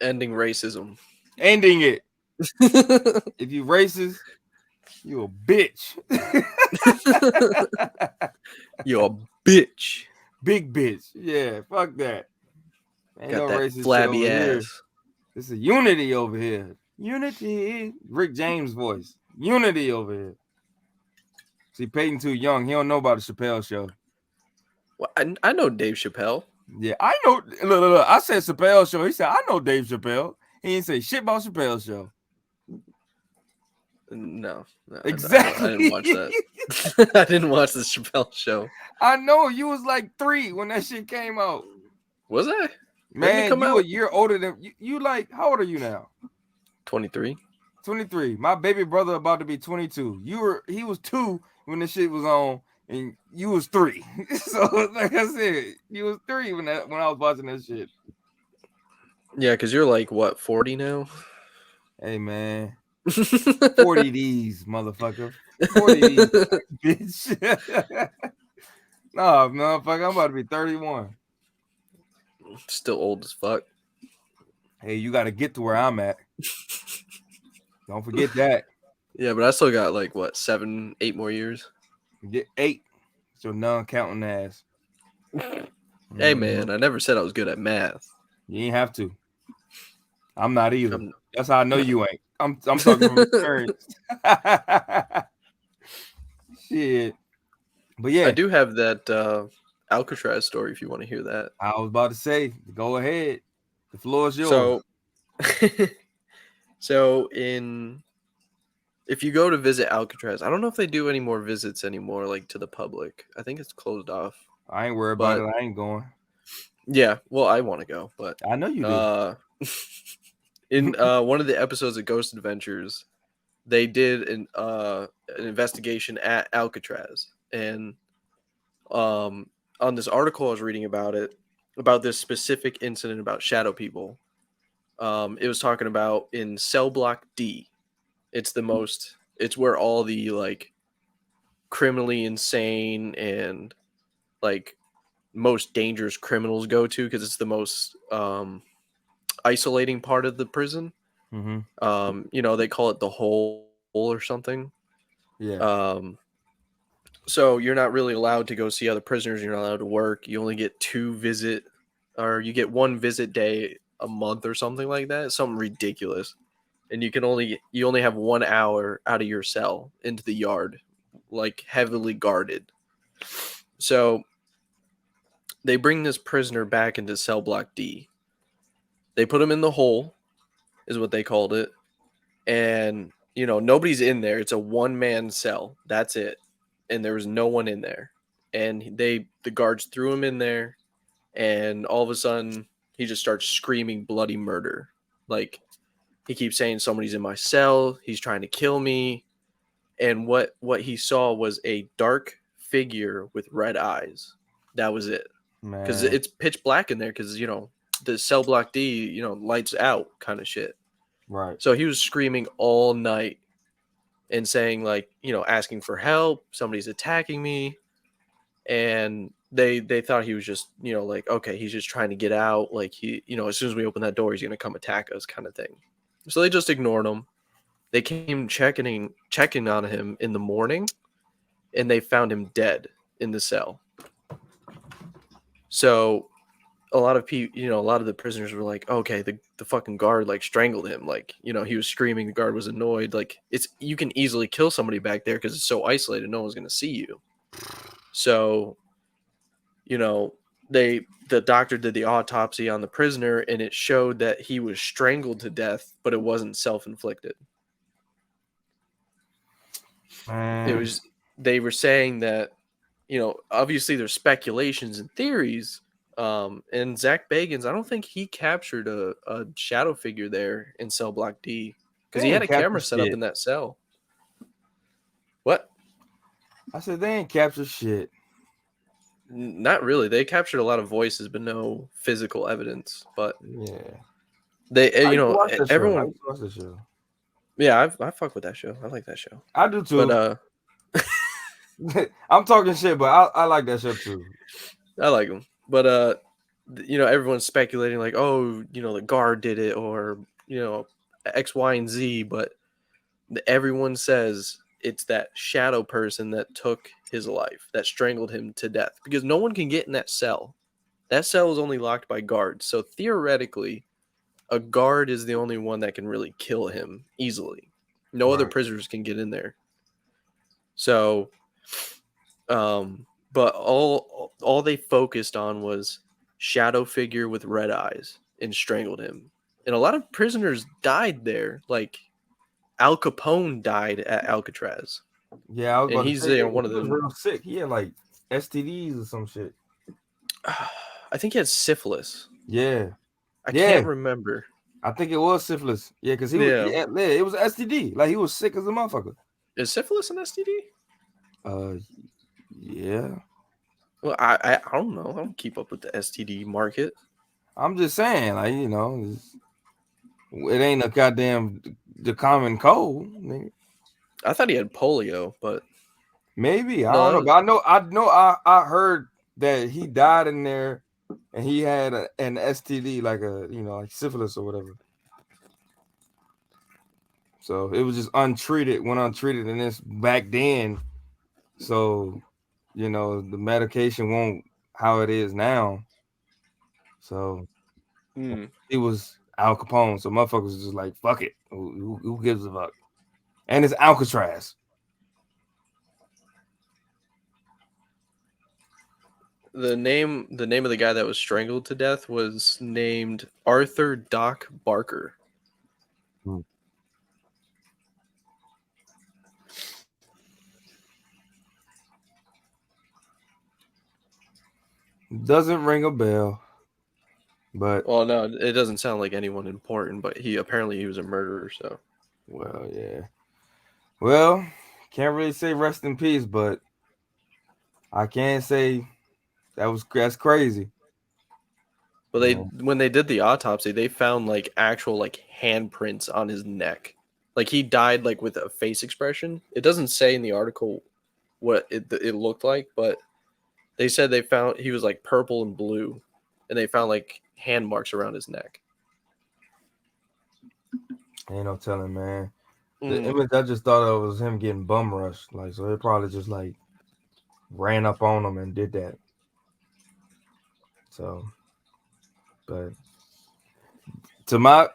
Ending racism. Ending it. If you racist, you a bitch. You're a bitch. Big bitch. Yeah, fuck that. Ain't Got no that racist shit flabby over here. ass. It's a unity over here. Unity. Rick James voice. Unity over here. See, Peyton too young. He don't know about the Chappelle show. Well, I know Dave Chappelle. Yeah, I know. Look. I said Chappelle show. He said, I know Dave Chappelle. He didn't say shit about Chappelle show. No. Exactly. I didn't watch that. I didn't watch the Chappelle show. I know. You was like 3 when that shit came out. Was I? Man, you a year older than you. Like, how old are you now? 23. 23. My baby brother about to be 22. He was 2 when this shit was on, and you was 3. So, like I said, you was 3 when I was watching that shit. Yeah, because you're like what, 40 now? Hey man, 40 D's, motherfucker. 40 D's, bitch. No, motherfucker, I'm about to be 31. Still old as fuck. Hey, you got to get to where I'm at. Don't forget that. Yeah, but I still got like what 7, 8 more years. Get 8. So non-counting ass. Hey man, I never said I was good at math. You ain't have to. I'm not either. I'm- That's how I know you ain't. I'm talking from experience. Shit. But yeah, I do have that Alcatraz story if you want to hear that. I was about to say, go ahead. The floor is yours. So if you go to visit Alcatraz, I don't know if they do any more visits anymore, like to the public. I think it's closed off. I ain't worried about but- it. I ain't going. Yeah, well, I want to go, but I know you do. in one of the episodes of Ghost Adventures, they did an investigation at Alcatraz, and on this article I was reading about this specific incident about shadow people. It was talking about in cell block D. It's where all the like criminally insane and like most dangerous criminals go to, because it's the most isolating part of the prison. Mm-hmm. They call it the hole or something. Yeah. So you're not really allowed to go see other prisoners. You're not allowed to work. You only get you get 1 visit day a month or something like that. Something ridiculous. And you only have 1 hour out of your cell into the yard, like heavily guarded. So they bring this prisoner back into cell block D. They put him in the hole, is what they called it. And, nobody's in there. It's a 1-man cell. That's it. And there was no one in there. And the guards threw him in there. And all of a sudden, he just starts screaming bloody murder. Like, he keeps saying somebody's in my cell. He's trying to kill me. And what he saw was a dark figure with red eyes. That was it. Because it's pitch black in there, because the cell block D lights out kind of shit. Right. So he was screaming all night and saying like asking for help, somebody's attacking me. And they thought he was just like, okay, he's just trying to get out, like he as soon as we open that door he's gonna come attack us kind of thing. So they just ignored him. They came checking on him in the morning, and they found him dead in the cell. So a lot of people, a lot of the prisoners were like, okay, the fucking guard like strangled him. Like, he was screaming. The guard was annoyed. Like, you can easily kill somebody back there because it's so isolated. No one's going to see you. So, the doctor did the autopsy on the prisoner, and it showed that he was strangled to death, but it wasn't self-inflicted. They were saying that, obviously there's speculations and theories. And Zach Bagans, I don't think he captured a shadow figure there in cell block D, because he had a camera set up in that cell. What? I said they ain't captured shit. Not really. They captured a lot of voices, but no physical evidence. But yeah, they, everyone. I watch the show. Yeah, I fuck with that show. I like that show. I do too. But I'm talking shit, but I like that show too. I like them. But everyone's speculating like, oh, the guard did it, or X, Y, and Z. But everyone says it's that shadow person that took his life, that strangled him to death, because no one can get in that cell. That cell is only locked by guards. So theoretically, a guard is the only one that can really kill him easily. No other prisoners can get in there. So, but all they focused on was shadow figure with red eyes and strangled him. And a lot of prisoners died there. Like Al Capone died at Alcatraz. Yeah, I was and he's one of them. Real sick. He had like STDs or some shit. I think he had syphilis. Yeah, I can't remember. I think it was syphilis. Yeah, because it was STD. Like he was sick as a motherfucker. Is syphilis an STD? Yeah. Well, I don't know. I don't keep up with the STD market. I'm just saying, like, it ain't a goddamn the common cold. Nigga. I thought he had polio, but Maybe I No, don't know, that but I heard that he died in there, and he had an STD, like like syphilis or whatever. So it was just went untreated, and this back then. So, the medication won't how it is now. So it was Al Capone. So motherfuckers was just like, fuck it. Who gives a fuck? And it's Alcatraz. the name of the guy that was strangled to death was named Arthur Doc Barker. Doesn't ring a bell. But Well, no, it doesn't sound like anyone important, but he was a murderer, so. well, yeah. Well, can't really say rest in peace, but I can say that's crazy. Well, when they did the autopsy, they found like actual like handprints on his neck. Like he died like with a face expression. It doesn't say in the article what it looked like, but they said they found he was like purple and blue, and they found like hand marks around his neck. Ain't no telling, man. The image I just thought of was him getting bum rushed. Like, so they probably just like ran up on him and did that. So, but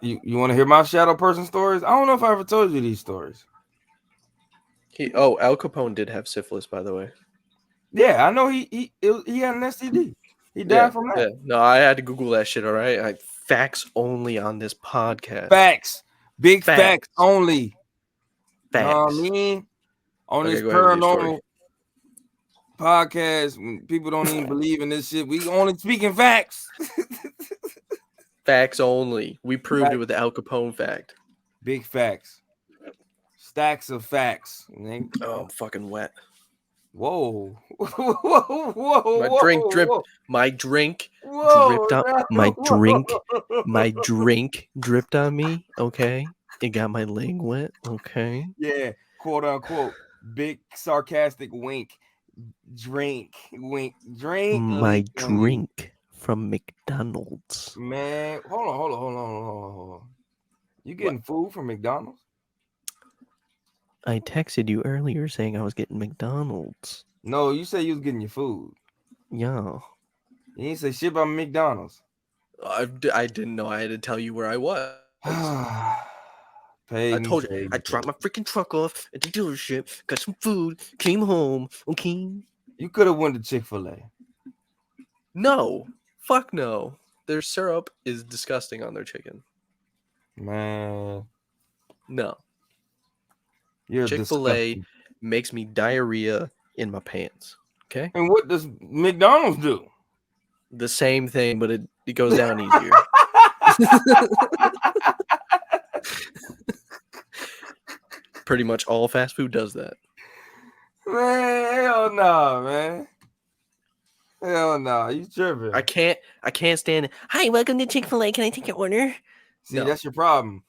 you want to hear my shadow person stories? I don't know if I ever told you these stories. Al Capone did have syphilis, by the way. Yeah, I know he had an STD. He died from that. Yeah. No, I had to Google that shit. All right, facts only on this podcast. Facts, big facts only. Facts. You know what I mean? On Okay, this go ahead with your paranormal podcast, when people don't even believe in this shit, we only speaking facts. Facts only. We proved it with the Al Capone fact. Big facts. Stacks of facts. Oh, I'm fucking wet. Whoa. Whoa. My drink dripped on my drink dripped on me. Okay. It got my leg wet. Okay. Yeah, quote unquote. Big sarcastic wink. Drink. My drink from McDonald's. Man, hold on. You getting food from McDonald's? I texted you earlier saying I was getting McDonald's. No, you said you was getting your food. Yeah. You didn't say shit about McDonald's. I didn't know I had to tell you where I was. I told you. I dropped my freaking truck off at the dealership, got some food, came home. Okay. You could have went to Chick-fil-A. No. Fuck no. Their syrup is disgusting on their chicken. Man. No. You're Chick-fil-A disgusting. makes me diarrhea in my pants. Okay? And what does McDonald's do? The same thing, but it goes down easier. Pretty much all fast food does that. Man, hell no, man. Hell no, you tripping. I can't stand it. Hi, welcome to Chick-fil-A. Can I take your order? See, No. that's your problem.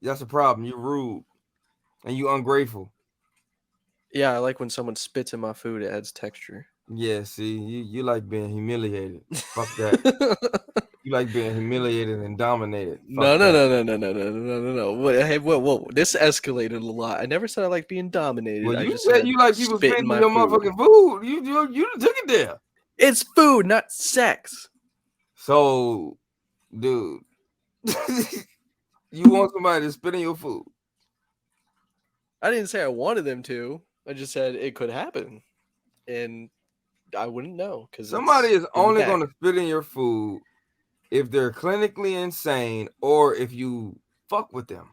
That's a problem. You're rude. And you ungrateful. Yeah, I like when someone spits in my food. It adds texture. Yeah, see, you like being humiliated. Fuck that. You like being humiliated and dominated. No. Whoa. This escalated a lot. I never said I like being dominated. Well, I you just said you like people spit in spitting my your food. motherfucking food. You took it there. It's food, not sex. So, dude, you want somebody to spit in your food? I didn't say I wanted them to. I just said it could happen, and I wouldn't know because Somebody is only going to spit in your food if they're clinically insane or if you fuck with them.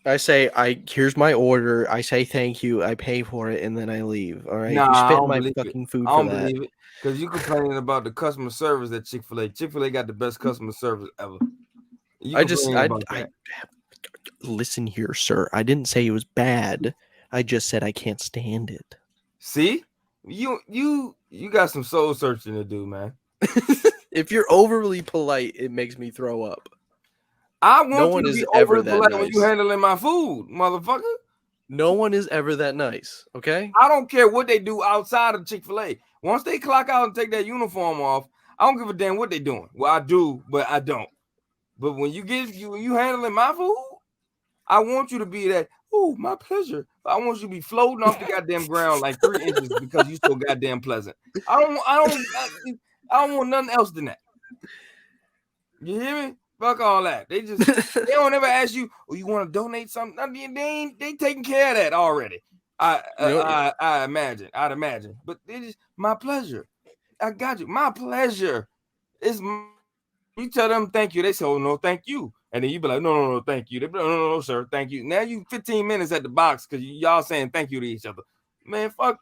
I say, here's my order. I say thank you. I pay for it, and then I leave. All right. Nah, you I spit don't in my believe fucking it. food I for don't that. believe it because you complaining about the customer service at Chick-fil-A. Chick-fil-A got the best customer service ever. You complaining about that. Listen here, sir. I didn't say it was bad. I just said I can't stand it. See, you got some soul searching to do, man. If you're overly polite, it makes me throw up. I want No you one to is be ever over that polite when you nice. handling my food, motherfucker. No one is ever that nice. Okay. I don't care what they do outside of Chick-fil-A. Once they clock out and take that uniform off, I don't give a damn what they doing. Well, I do, but I don't. But when you handling my food, I want you to be that. Oh, my pleasure. I want you to be floating off the goddamn ground like 3 inches because you so goddamn pleasant. I don't want nothing else than that. You hear me? Fuck all that. They don't ever ask you, oh, you want to donate something? I mean, they taking care of that already. I'd imagine. But it is my pleasure. I got you. My pleasure. You tell them thank you. They say, oh no, thank you. And then you be like, no, thank you. They be like, no, sir, thank you. Now you 15 minutes at the box because y'all saying thank you to each other. Man, fuck.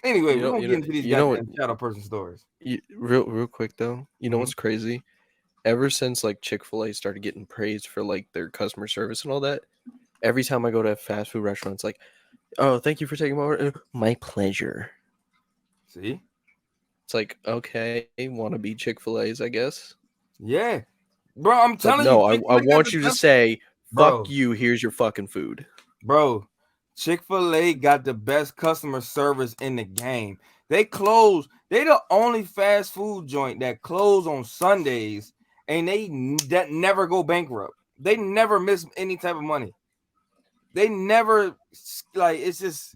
Anyway, we don't get into these goddamn shadow person stories. Real quick though, you know what's crazy? Ever since like Chick-fil-A started getting praised for like their customer service and all that, every time I go to a fast food restaurant, it's like, oh, thank you for taking my order. My pleasure. See? It's like, okay, want to be Chick-fil-A's, I guess. Yeah. Bro, I'm telling you. No, I want you to say, fuck you, here's your fucking food. Bro, Chick-fil-A got the best customer service in the game. They the only fast food joint that close on Sundays and that never go bankrupt. They never miss any type of money. They never, like, it's just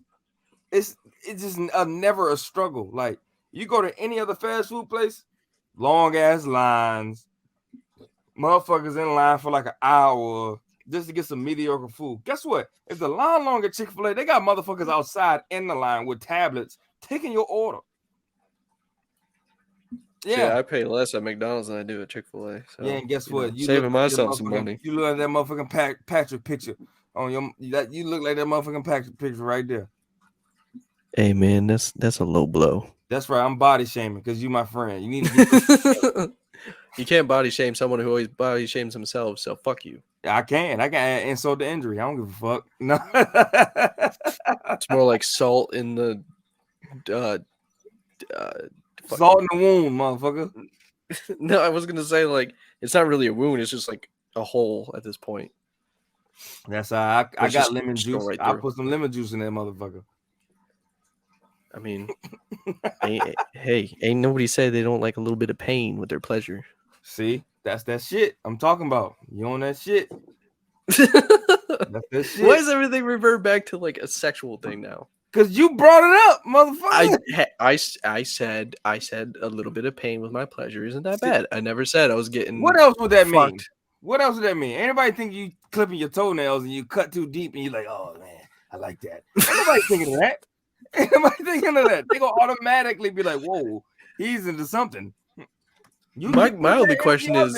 never a struggle. Like, you go to any other fast food place, long ass lines, motherfuckers in line for like an hour just to get some mediocre food. Guess what? If the line long at Chick-fil-A, they got motherfuckers outside in the line with tablets taking your order. Yeah, I pay less at McDonald's than I do at Chick-fil-A. So, yeah, and guess what? You saving myself some money. You look at that motherfucking Patrick picture on you look like that motherfucking Patrick picture right there. Hey man, that's a low blow. That's right. I'm body shaming because you my friend. You need to You can't body shame someone who always body shames himself, so fuck you. I can add insult to injury. I don't give a fuck. No. It's more like salt in the salt in the wound, motherfucker. No, I was gonna say like it's not really a wound, it's just like a hole at this point. That's I got lemon juice. Right, I put some lemon juice in that motherfucker. I mean, ain't nobody said they don't like a little bit of pain with their pleasure. See, that's that shit I'm talking about. You on that shit? That's that shit. Why does everything revert back to like a sexual thing now? Because you brought it up, motherfucker. I said a little bit of pain with my pleasure isn't that bad. I never said I was getting. What else would that mean? What else would that mean? Anybody think you clipping your toenails and you cut too deep and you're like, oh man, I like that. Nobody thinking of that. Anybody thinking of that? They gonna automatically be like, whoa, he's into something. My only question is,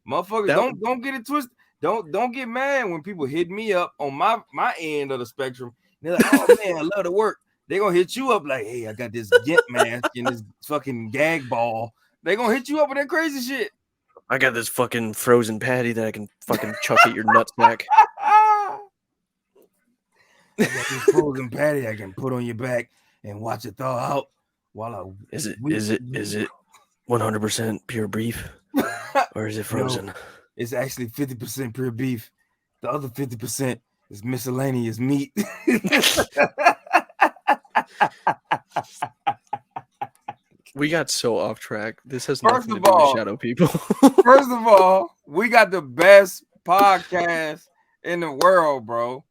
motherfuckers, don't get it twisted. Don't get mad when people hit me up on my end of the spectrum. They're like, oh man, I love the work. They gonna hit you up like, hey, I got this gimp mask and this fucking gag ball. They gonna hit you up with that crazy shit. I got this fucking frozen patty that I can fucking chuck at your nutsack. I got this frozen patty I can put on your back and watch it thaw out while I. Is it 100% pure beef, or is it frozen? No, it's actually 50% pure beef. The other 50% is miscellaneous meat. We got so off track. This has nothing to do with shadow people. First of all, we got the best podcast in the world, bro.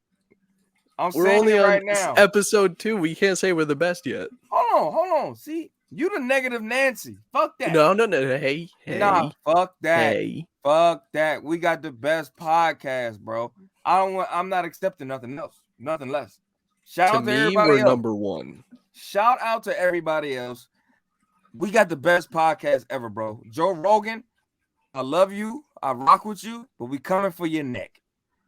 We're only on right now. Episode 2. We can't say we're the best yet. Hold on. See, you the negative Nancy. Fuck that. No. Hey. Nah, fuck that. Hey. Fuck that. We got the best podcast, bro. I'm not accepting nothing else. Nothing less. Shout out to everybody we're else. Number 1. Shout out to everybody else. We got the best podcast ever, bro. Joe Rogan, I love you. I rock with you, but we coming for your neck.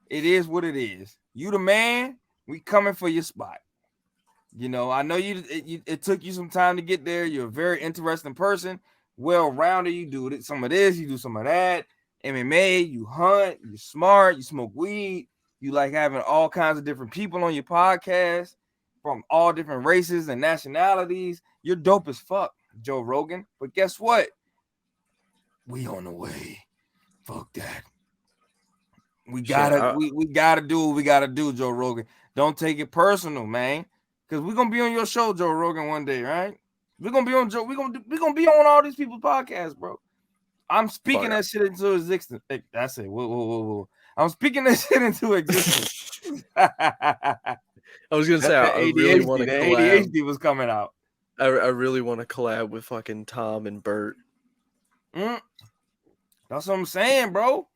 It is what it is. You the man. We coming for your spot. You know, I know it took you some time to get there. You're a very interesting person. Well-rounded. You do some of this. You do some of that. MMA. You hunt. You're smart. You smoke weed. You like having all kinds of different people on your podcast from all different races and nationalities. You're dope as fuck, Joe Rogan. But guess what? We on the way Fuck that. We Shit, gotta we gotta do what we gotta do, Joe Rogan. Don't take it personal, man. Cause we're gonna be on your show, Joe Rogan, one day, right? We're gonna be on Joe. We're gonna be on all these people's podcasts, bro. I'm speaking that shit into existence. That's it. Whoa. I'm speaking that shit into existence. I was gonna say I really want to collab. ADHD was coming out. I really want to collab with fucking Tom and Bert. That's what I'm saying, bro.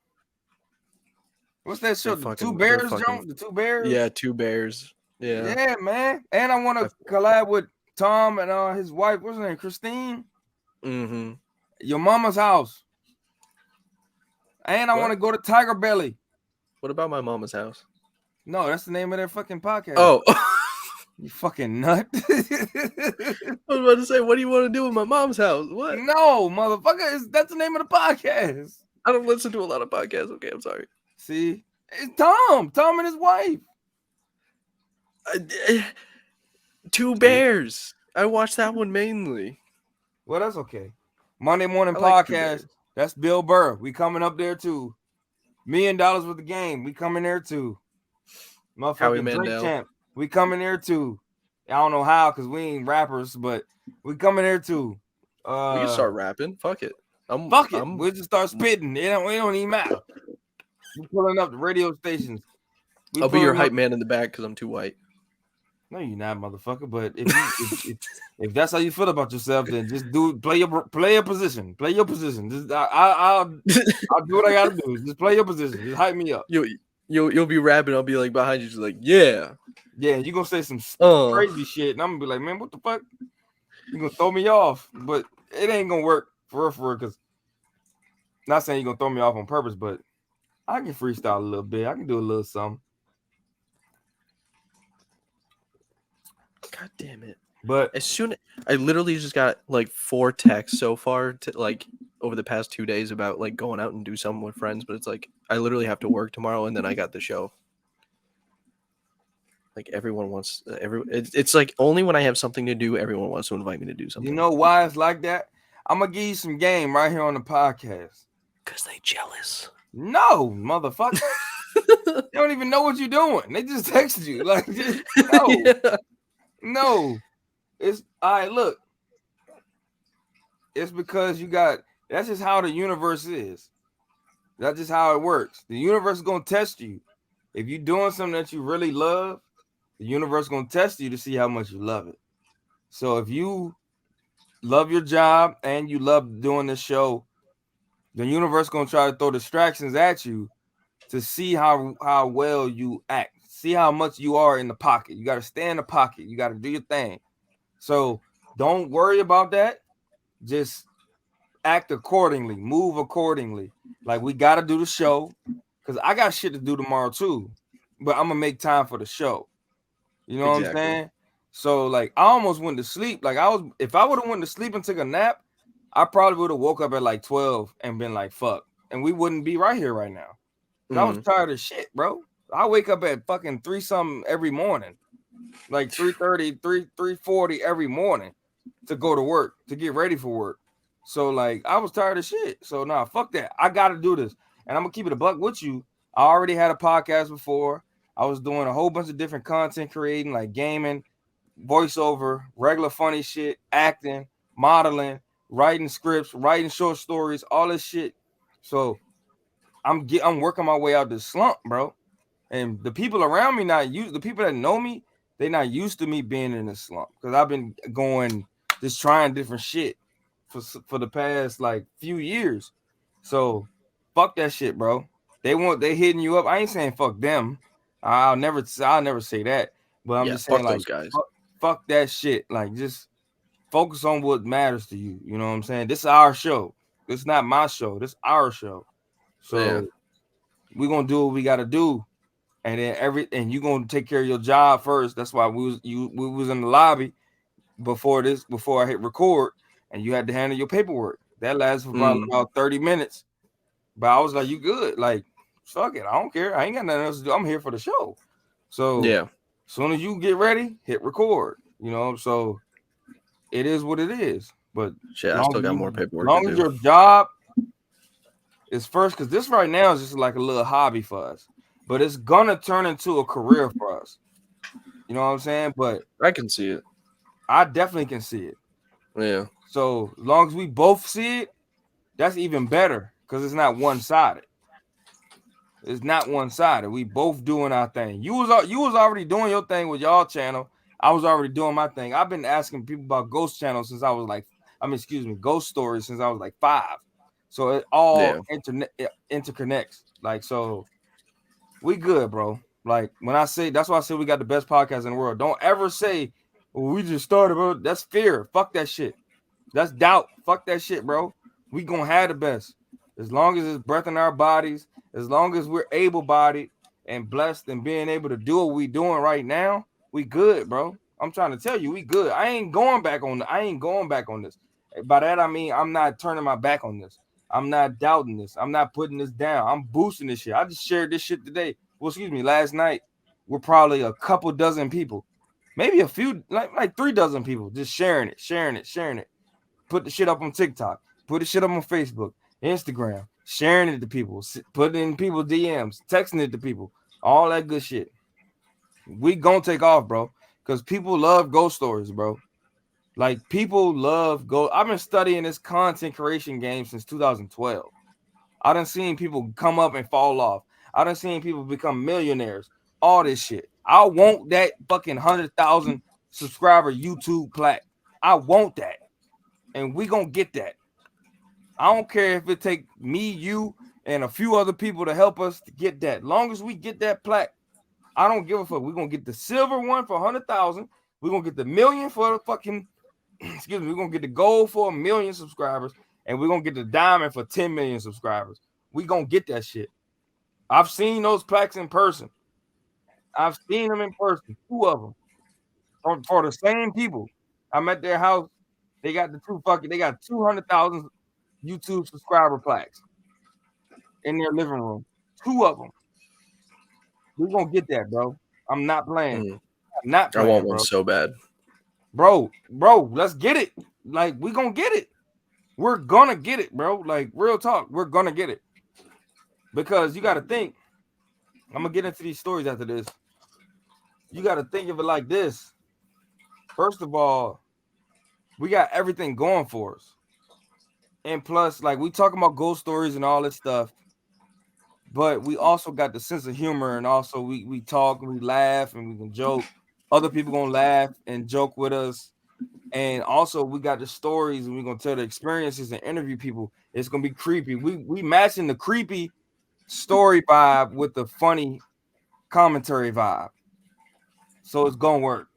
What's that show? The Two Bears, Jones? The Two Bears? Yeah, Two Bears. Yeah. Yeah, man. And I want to collab with Tom and his wife. What's her name? Christine? Mm-hmm. Your Mama's House. And I want to go to Tiger Belly. What about My Mama's House? No, that's the name of their fucking podcast. Oh. You fucking nut. I was about to say, what do you want to do with My Mom's House? What? No, motherfucker. That's the name of the podcast. I don't listen to a lot of podcasts. Okay, I'm sorry. See? It's Tom and his wife. Two Bears. I watched that one mainly. Well, that's okay. Monday Morning Podcast. That's Bill Burr. We coming up there too. $1 million with the game. We coming there too. Motherfucking Drink Champ. We coming there too. I don't know how because we ain't rappers, but we coming there too. We can start rapping. Fuck it. We'll just start spitting. It don't even matter. We're pulling up the radio stations. I'll be your hype man in the back because I'm too white. No, you're not, motherfucker. But if that's how you feel about yourself, then just play your position. Play your position. Just I'll do what I gotta do. Just play your position. Just hype me up. You'll be rapping. I'll be like behind you, just like yeah. You gonna say some crazy shit, and I'm gonna be like, man, what the fuck? You gonna throw me off? But it ain't gonna work for real. Because not saying you're gonna throw me off on purpose, but I can freestyle a little bit. I can do a little something. God damn it! But I literally just got like 4 texts so far to like over the past 2 days about like going out and do something with friends. But it's like I literally have to work tomorrow, and then I got the show. Like everyone wants it's like only when I have something to do, everyone wants to invite me to do something. You know why it's like that? I'm gonna give you some game right here on the podcast. Because they jealous. No, motherfucker. They don't even know what you're doing. They just texted you. Like, no. Yeah. No. It's all right, look. It's because that's just how the universe is. That's just how it works. The universe is gonna test you. If you're doing something that you really love, the universe is gonna test you to see how much you love it. So if you love your job and you love doing this show, the universe is gonna try to throw distractions at you to see how well you act, see how much you are in the pocket. You got to stay in the pocket. You got to do your thing. So don't worry about that. Just act accordingly, move accordingly. Like we got to do the show because I got shit to do tomorrow too, but I'm gonna make time for the show. You know what I'm saying? So like I almost went to sleep. Like if I would have went to sleep and took a nap, I probably would have woke up at like 12 and been like, fuck. And we wouldn't be right here right now. I was tired of shit, bro. I wake up at fucking 3-something every morning. Like 3:30, 3:40 every morning to go to work, to get ready for work. So like I was tired of shit. So nah, fuck that. I gotta do this. And I'm gonna keep it a buck with you. I already had a podcast before. I was doing a whole bunch of different content creating, like gaming, voiceover, regular funny shit, acting, modeling, writing scripts, writing short stories, all this shit. So I'm working my way out this slump, bro. And the people around me the people that know me, they're not used to me being in this slump because I've been just trying different shit for the past like few years. So fuck that shit, bro. They hitting you up. I ain't saying fuck them. I'll never say that. But I'm just saying like guys. Fuck that shit. Like just focus on what matters to you. You know what I'm saying? This is our show. This is not my show. This is our show. So we're gonna do what we gotta do. And then you're gonna take care of your job first. That's why we was in the lobby before I hit record, and you had to handle your paperwork. That lasted for about 30 minutes. But I was like, you good? Like, fuck it. I don't care. I ain't got nothing else to do. I'm here for the show. So as soon as you get ready, hit record. You know, so it is what it is. But shit, I still got more paperwork. As long as your job is first, because this right now is just like a little hobby for us, but it's gonna turn into a career for us. You know what I'm saying? But I can see it. I definitely can see it. Yeah. So as long as we both see it, that's even better because it's not one-sided. It's not one-sided. We both doing our thing. You was already doing your thing with y'all channel. I was already doing my thing. I've been asking people about ghost channels since I was like, ghost stories since I was like 5. So it all interconnects. Like, so we good, bro. Like when I say, that's why I say we got the best podcast in the world. Don't ever say, well, we just started, bro. That's fear. Fuck that shit. That's doubt. Fuck that shit, bro. We gonna have the best. As long as it's breath in our bodies, as long as we're able-bodied and blessed and being able to do what we doing right now, we good, bro. I'm trying to tell you, we good. I ain't going back on this. By that I mean I'm not turning my back on this. I'm not doubting this. I'm not putting this down. I'm boosting this shit. I just shared this shit today. Well, last night. We're probably a couple dozen people, maybe a few, like 3 dozen people, just sharing it. Put the shit up on TikTok. Put the shit up on Facebook, Instagram, sharing it to people, putting it in people's DMs, texting it to people, all that good shit. We gonna take off, bro, because people love ghost stories, bro. Like, people love ghost. I've been studying this content creation game since 2012. I done seen people come up and fall off. I done seen people become millionaires. All this shit. I want that fucking 100,000 subscriber YouTube plaque. I want that. And we gonna get that. I don't care if it take me, you, and a few other people to help us to get that. Long as we get that plaque, I don't give a fuck. We're gonna get the silver one for 100,000. We're gonna get the million for the fucking we're gonna get the gold for 1 million subscribers, and we're gonna get the diamond for 10 million subscribers. We gonna get that shit. I've seen those plaques in person. I've seen them in person, 2 of them for the same people. I'm at their house. They got 200,000 YouTube subscriber plaques in their living room. 2 of them. We're gonna get that, bro. I'm not playing. I'm not playing, I want one bro. so bad. Bro, let's get it. Like, we gonna get it. We're gonna get it, bro. Like, real talk, we're gonna get it. Because you gotta think, I'm gonna get into these stories after this. You gotta think of it like this. First of all, we got everything going for us. And plus, like, we talking about ghost stories and all this stuff, but we also got the sense of humor, and also we talk and we laugh and we can joke. Other people gonna laugh and joke with us. And also we got the stories, and we're gonna tell the experiences and interview people. It's gonna be creepy. We matching the creepy story vibe with the funny commentary vibe. So it's gonna work.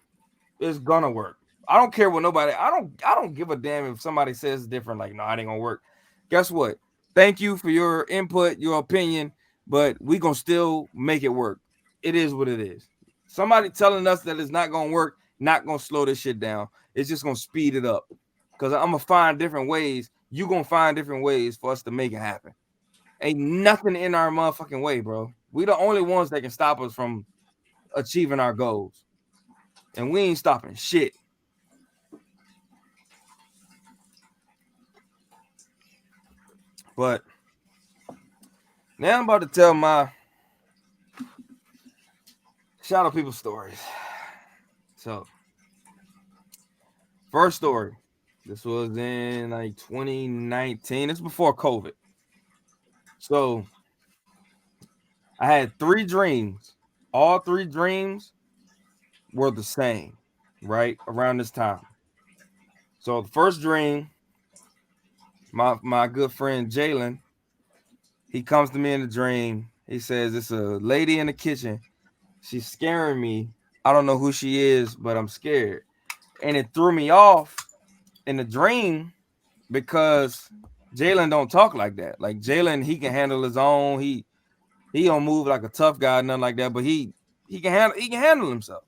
It's gonna work. I don't care what nobody. I don't give a damn if somebody says different. Like, no, it ain't gonna work. Guess what? Thank you for your input, your opinion, but we gonna still make it work. It is what it is. Somebody telling us that it's not gonna work, not gonna slow this shit down. It's just gonna speed it up. Cause I'm gonna find different ways. You gonna find different ways for us to make it happen. Ain't nothing in our motherfucking way, bro. We the only ones that can stop us from achieving our goals. And we ain't stopping shit. But now I'm about to tell my shadow people stories. So, first story. This was in like 2019. It's before COVID. So, I had 3 dreams. All 3 dreams were the same, right? Around this time. So, the first dream, my good friend Jalen, he comes to me in the dream. He says, it's a lady in the kitchen. She's scaring me. I don't know who she is, but I'm scared. And it threw me off in the dream because Jalen don't talk like that. Like, Jalen, he can handle his own. He don't move like a tough guy, nothing like that, but he can handle himself.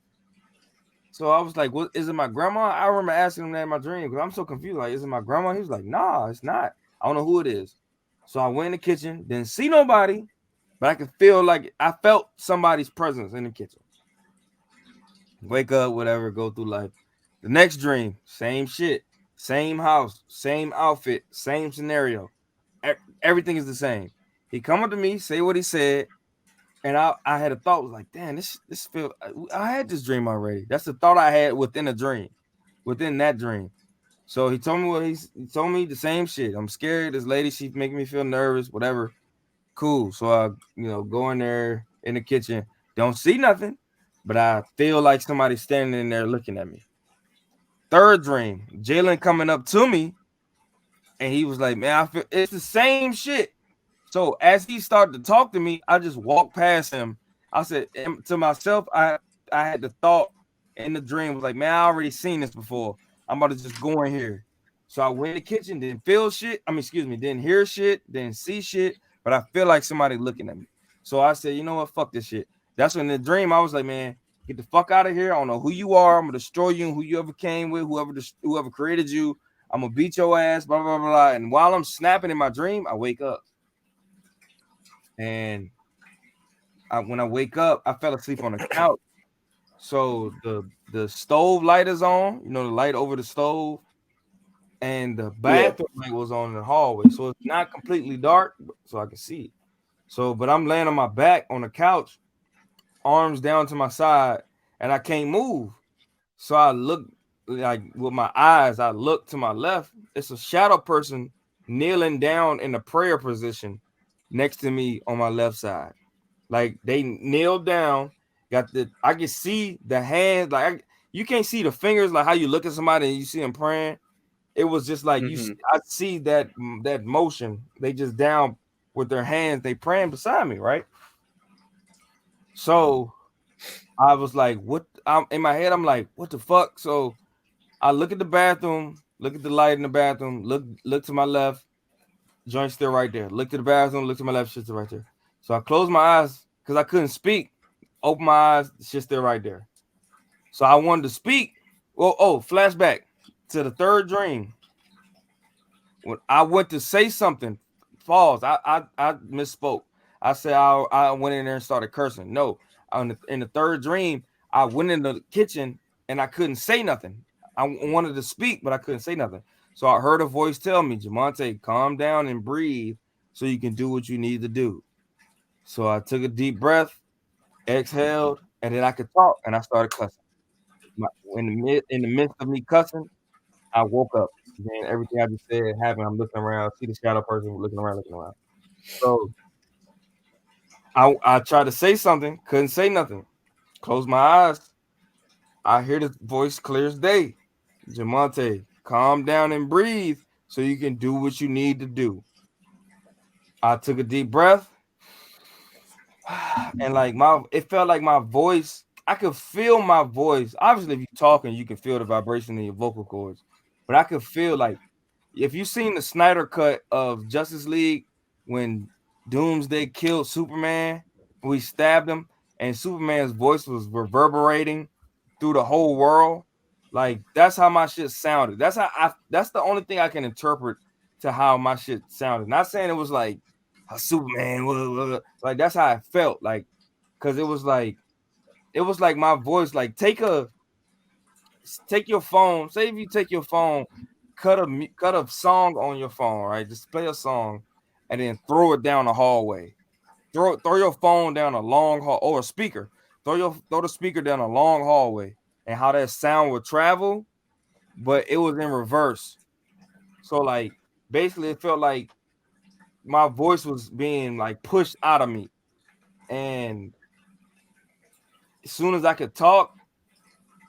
So I was like, "What is it, my grandma?" I remember asking him that in my dream because I'm so confused. Like, is it my grandma? He was like, "Nah, it's not. I don't know who it is." So I went in the kitchen, didn't see nobody, but I could feel like I felt somebody's presence in the kitchen. Wake up, whatever, go through life. The next dream, same shit, same house, same outfit, same scenario. Everything is the same. He come up to me, say what he said, and I had a thought, was like, damn, this feel. I had this dream already. That's the thought I had within a dream, within that dream. So he told me he told me the same shit. I'm scared. This lady, she's making me feel nervous, whatever. Cool. So I, go in there in the kitchen. Don't see nothing, but I feel like somebody's standing in there looking at me. Third dream, Jalen coming up to me, and he was like, man, I feel it's the same shit. So as he started to talk to me, I just walked past him. I said to myself, I had the thought in the dream, was like, man, I already seen this before. I'm about to just go in here. So I went in the kitchen, didn't feel shit. Didn't hear shit, didn't see shit, but I feel like somebody looking at me. So I said, you know what? Fuck this shit. That's when in the dream I was like, man, get the fuck out of here. I don't know who you are. I'm gonna destroy you and who you ever came with, whoever created you. I'm gonna beat your ass, blah, blah, blah, blah. And while I'm snapping in my dream, I wake up. And when I wake up, I fell asleep on the couch. So the stove light is on, the light over the stove, and the bathroom light was on in the hallway. So it's not completely dark, so I can see it. So, but I'm laying on my back on the couch, arms down to my side, and I can't move. So I look like with my eyes, I look to my left. It's a shadow person kneeling down in the prayer position next to me on my left side. Like they kneeled down, I can see the hands, like you can't see the fingers, like how you look at somebody and you see them praying. It was just like I see that motion. They just down with their hands, they praying beside me, right? So I was like, what? In my head, I'm like, what the fuck? So I look at the bathroom, look at the light in the bathroom, look to my left, joint still right there. Look to the bathroom, look to my left, shit's still right there. So I closed my eyes because I couldn't speak. Open my eyes, shit's still right there. So I wanted to speak. Flashback to the third dream. When I went to say something, pause. I misspoke. I said I went in there and started cursing. No, in the third dream, I went in the kitchen and I couldn't say nothing. I wanted to speak, but I couldn't say nothing. So I heard a voice tell me, Jamonte, calm down and breathe so you can do what you need to do. So I took a deep breath, exhaled, and then I could talk, and I started cussing. In the midst of me cussing, I woke up. Then everything I just said happened. I'm looking around, see the shadow person looking around. So I tried to say something, couldn't say nothing. Close my eyes. I hear the voice clear as day. Jamonte, calm down and breathe so you can do what you need to do. I took a deep breath, and it felt like my voice, I could feel my voice. Obviously, if you're talking, you can feel the vibration in your vocal cords. But I could feel like, if you've seen the Snyder cut of Justice League when Doomsday killed Superman, we stabbed him, and Superman's voice was reverberating through the whole world. Like, that's how my shit sounded. That's the only thing I can interpret to how my shit sounded. Not saying it was like a Superman, like that's how I felt. Like, because it was like my voice. Like, take your phone. Say if you take your phone, cut a song on your phone, right? Just play a song, and then throw it down the hallway. Throw your phone down a long hall or a speaker. Throw the speaker down a long hallway, and how that sound would travel, but it was in reverse. So like basically, it felt like my voice was being like pushed out of me, and as soon as I could talk,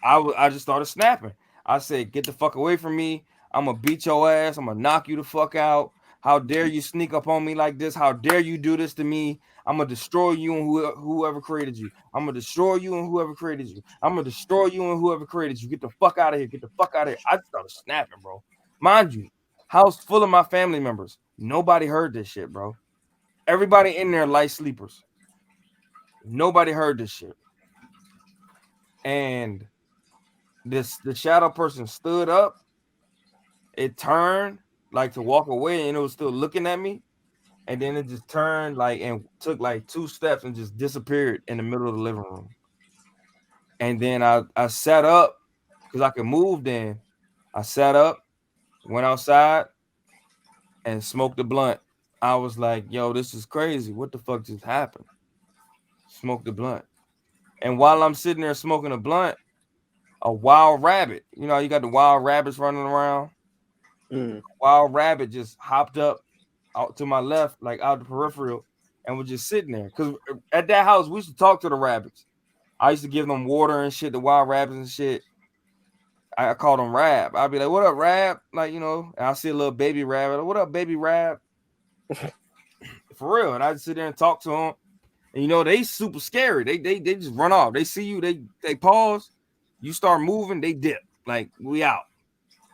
I just started snapping. I said, "Get the fuck away from me! I'm gonna beat your ass. I'm gonna knock you the fuck out. How dare you sneak up on me like this? How dare you do this to me? I'm gonna destroy you and whoever created you. I'm gonna destroy you and whoever created you. I'm gonna destroy you and whoever created you. Get the fuck out of here. Get the fuck out of here." I started snapping, bro. Mind you, house full of my family members. Nobody heard this shit, bro. Everybody in there light sleepers. Nobody heard this shit. And the shadow person stood up. It turned like to walk away, and it was still looking at me. And then it just turned like and took like 2 steps and just disappeared in the middle of the living room. And then I sat up because I could move then. I sat up, went outside, and smoked a blunt I was like, yo, this is crazy. What the fuck just happened? Smoked the blunt. And while I'm sitting there smoking a blunt, a wild rabbit, you know, you got the wild rabbits running around. Mm. Wild rabbit just hopped up out to my left, like out the peripheral, and was just sitting there. Because at that house, we used to talk to the rabbits. I used to give them water and shit, the wild rabbits and shit. I called them Rab. I'd be like, what up, Rab? Like, you know, and I see a little baby rabbit. What up, baby Rab? For real. And I'd sit there and talk to them. And you know, they super scary. They just run off. They see you, they pause. You start moving, they dip. Like, we out.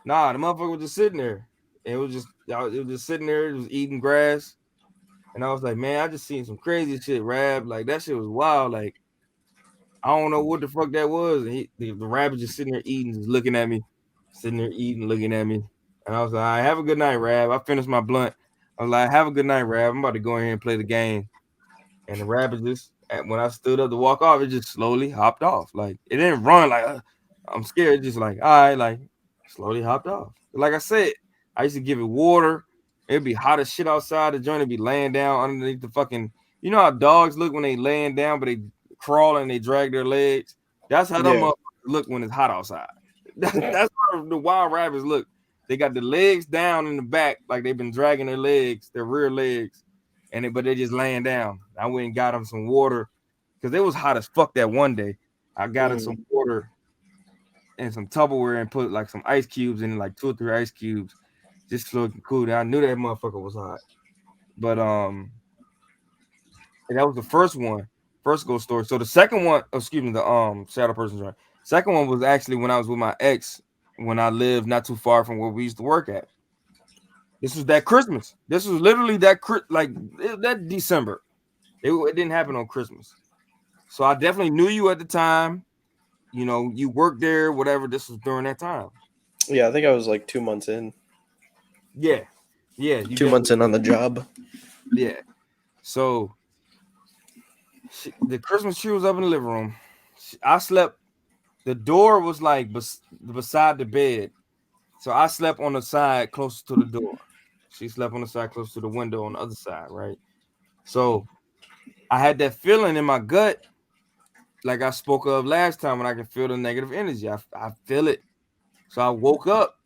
Nah, the motherfucker was just sitting there. It was just sitting there, it was eating grass. And I was like, man, I just seen some crazy shit, Rab. Like, that shit was wild. Like, I don't know what the fuck that was. And the rabbit just sitting there eating, just looking at me, sitting there eating, looking at me. And I was like, all right, have a good night, Rab. I finished my blunt. I was like, have a good night, Rab. I'm about to go in here and play the game. And the rabbit just, when I stood up to walk off, it just slowly hopped off. Like, it didn't run like, I'm scared. It just like, all right, like, slowly hopped off. Like I said, I used to give it water. It'd be hot as shit outside. The joint would be laying down underneath the fucking, you know how dogs look when they laying down, but they crawl and they drag their legs? That's how them motherfuckers look when it's hot outside. That's how the wild rabbits look. They got the legs down in the back, like they've been dragging their legs, their rear legs, but they just laying down. I went and got them some water because it was hot as fuck that one day. I got them some water and some Tupperware and put like some ice cubes in, like 2 or 3 ice cubes, just so it could cool down. I knew that motherfucker was hot. But that was the first ghost story. So the second one, the shadow person joint. Second one was actually when I was with my ex, when I lived not too far from where we used to work at. This was that Christmas. This was literally that December. It didn't happen on Christmas. So I definitely knew you at the time. You know, you worked there, whatever. This was during that time. Yeah, I think I was like 2 months in. Yeah. 2 months in on the job. Yeah. So the Christmas tree was up in the living room. I slept. The door was like beside the bed. So I slept on the side close to the door. She slept on the side close to the window on the other side, right? So I had that feeling in my gut, like I spoke of last time, when I can feel the negative energy. I feel it. So I woke up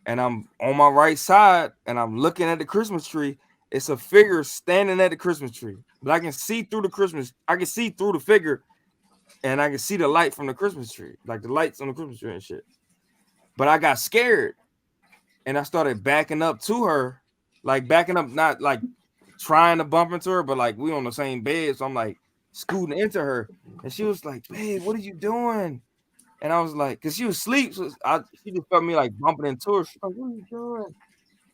and I'm on my right side and I'm looking at the Christmas tree. It's a figure standing at the Christmas tree, but I can see through the figure, and I can see the light from the Christmas tree, like the lights on the Christmas tree and shit. But I got scared and I started backing up to her, like backing up, not like trying to bump into her, but like we on the same bed. So I'm like scooting into her, and she was like, "Babe, what are you doing?" And I was like, because she was asleep, so she just felt me like bumping into her. She's like, "What are you doing?"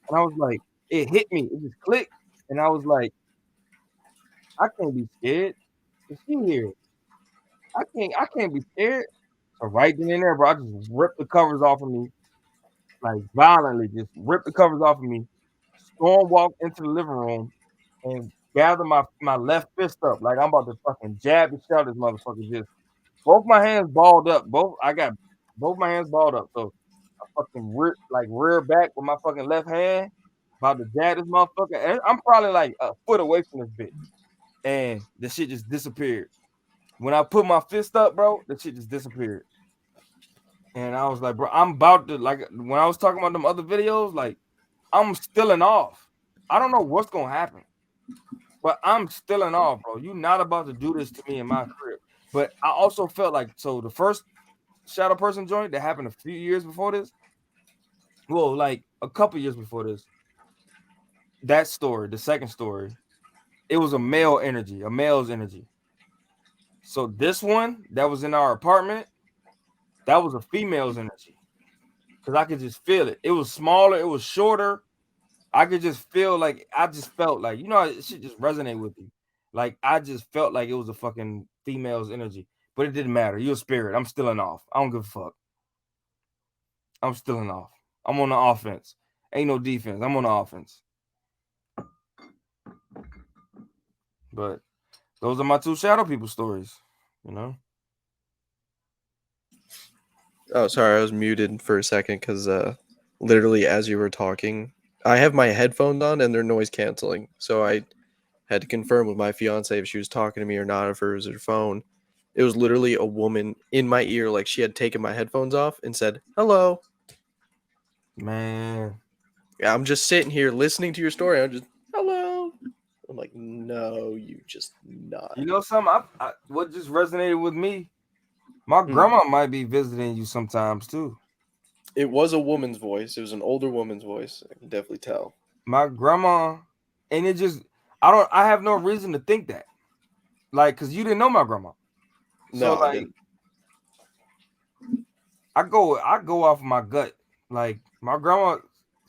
And I was like, it hit me, it just clicked, and I was like, I can't be scared. Is she here? I can't be scared. So right then and there, bro, I just ripped the covers off of me, like violently, just ripped the covers off of me, storm walked into the living room and gathered my left fist up, like I'm about to fucking jab the shit out of this motherfucker. Just both my hands balled up. I got both my hands balled up. So I fucking rear back with my fucking left hand, about to jab this motherfucker. And I'm probably like a foot away from this bitch. And the shit just disappeared. When I put my fist up, bro, the shit just disappeared. And I was like, bro, I'm about to, like, when I was talking about them other videos, like, I'm still in awe. I don't know what's gonna happen, but I'm still in awe, bro. You're not about to do this to me in my crib. But I also felt like, so the first shadow person joint that happened a few years before this, well, like a couple years before this, that story, the second story, it was a male's energy. So this one that was in our apartment, that was a female's energy. Because I could just feel it. It was smaller, it was shorter. I could just feel like, I just felt like, you know, it should just resonate with you. Like, I just felt like it was a fucking female's energy. But it didn't matter. You're a spirit. I'm still in off. I don't give a fuck. I'm still in off. I'm on the offense. Ain't no defense. I'm on the offense. But those are my two shadow people stories, you know? Oh, sorry, I was muted for a second because literally as you were talking, I have my headphones on and they're noise canceling. So I had to confirm with my fiance if she was talking to me or not, if it was her phone. It was literally a woman in my ear, like she had taken my headphones off and said, "Hello." Man, Yeah, I'm just sitting here listening to your story. I'm just, "Hello." I'm like, no, you just not. you know something? What just resonated with me? My Hmm. grandma might be visiting you sometimes too. It was a woman's voice. It was an older woman's voice. I can definitely tell. My grandma, and it just I have no reason to think that. Like, cause you didn't know my grandma. So No, I like didn't. I go off my gut. Like my grandma,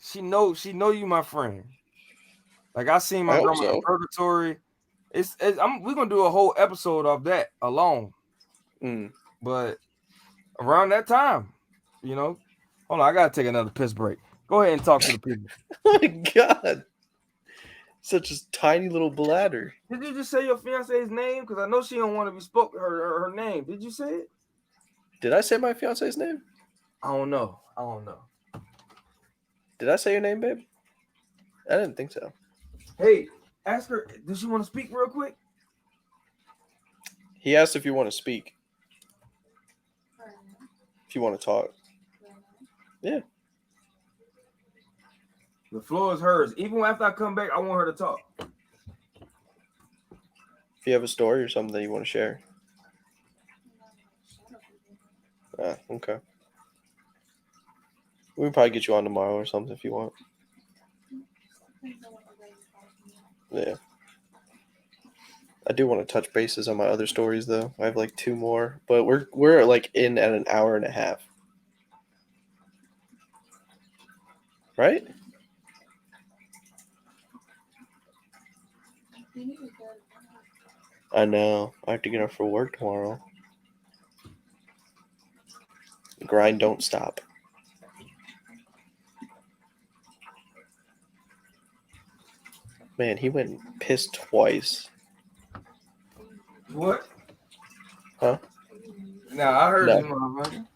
she know you my friend. Like I seen I my hope grandma in so. purgatory. We're gonna do a whole episode of that alone. Mm. But around that time, you know, hold on, I gotta take another piss break. Go ahead and talk to the people. Oh my god. Such a tiny little bladder. Did you just say your fiance's name? Because I know she don't want to be spoke her name. Did you say it? Did I say my fiance's name? I don't know. Did I say your name, babe? I didn't think so. Hey, ask her. Does she want to speak real quick? He asked if you want to speak. If you want to talk. Yeah. The floor is hers. Even after I come back, I want her to talk. If you have a story or something that you want to share. Okay. We can probably get you on tomorrow or something if you want. Yeah. I do want to touch bases on my other stories though. I have like 2 more, but we're like in at an hour and a half. Right? I know. I have to get up for work tomorrow. The grind don't stop. Man, he went and pissed twice. What? Huh? Now I heard No. you, motherfucker.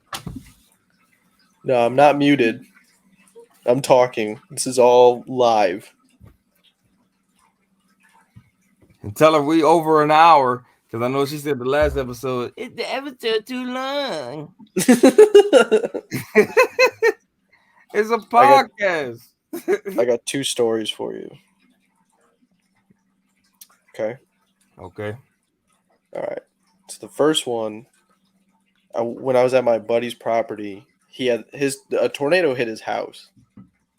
No, I'm not muted. I'm talking. This is all live. And tell her we over an hour, because I know she said the last episode, it's the episode too long. It's a podcast. I got 2 stories for you. Okay. Okay. All right. So the first one, when I was at my buddy's property, a tornado hit his house,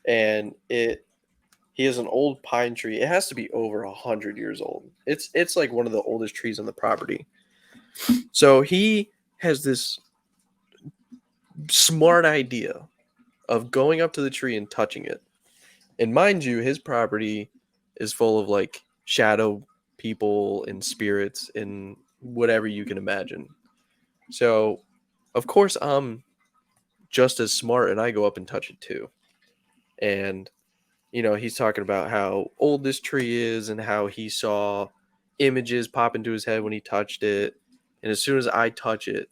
and he has an old pine tree. It has to be over 100 years old. It's like one of the oldest trees on the property. So he has this smart idea of going up to the tree and touching it. And mind you, his property is full of like shadow people and spirits and whatever you can imagine. So, of course, I'm just as smart and I go up and touch it too. And, he's talking about how old this tree is and how he saw images pop into his head when he touched it. And as soon as I touch it,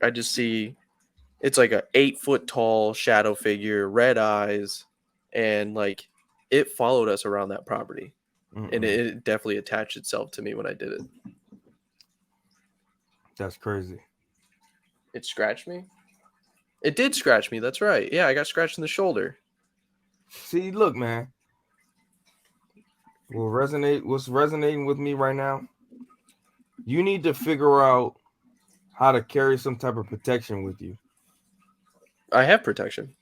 I just see it's like a 8-foot tall shadow figure, red eyes, and like it followed us around that property. And it definitely attached itself to me when I did it. That's crazy. It scratched me? It did scratch me. That's right. Yeah, I got scratched in the shoulder. See, look, man. What's resonating with me right now? You need to figure out how to carry some type of protection with you. I have protection.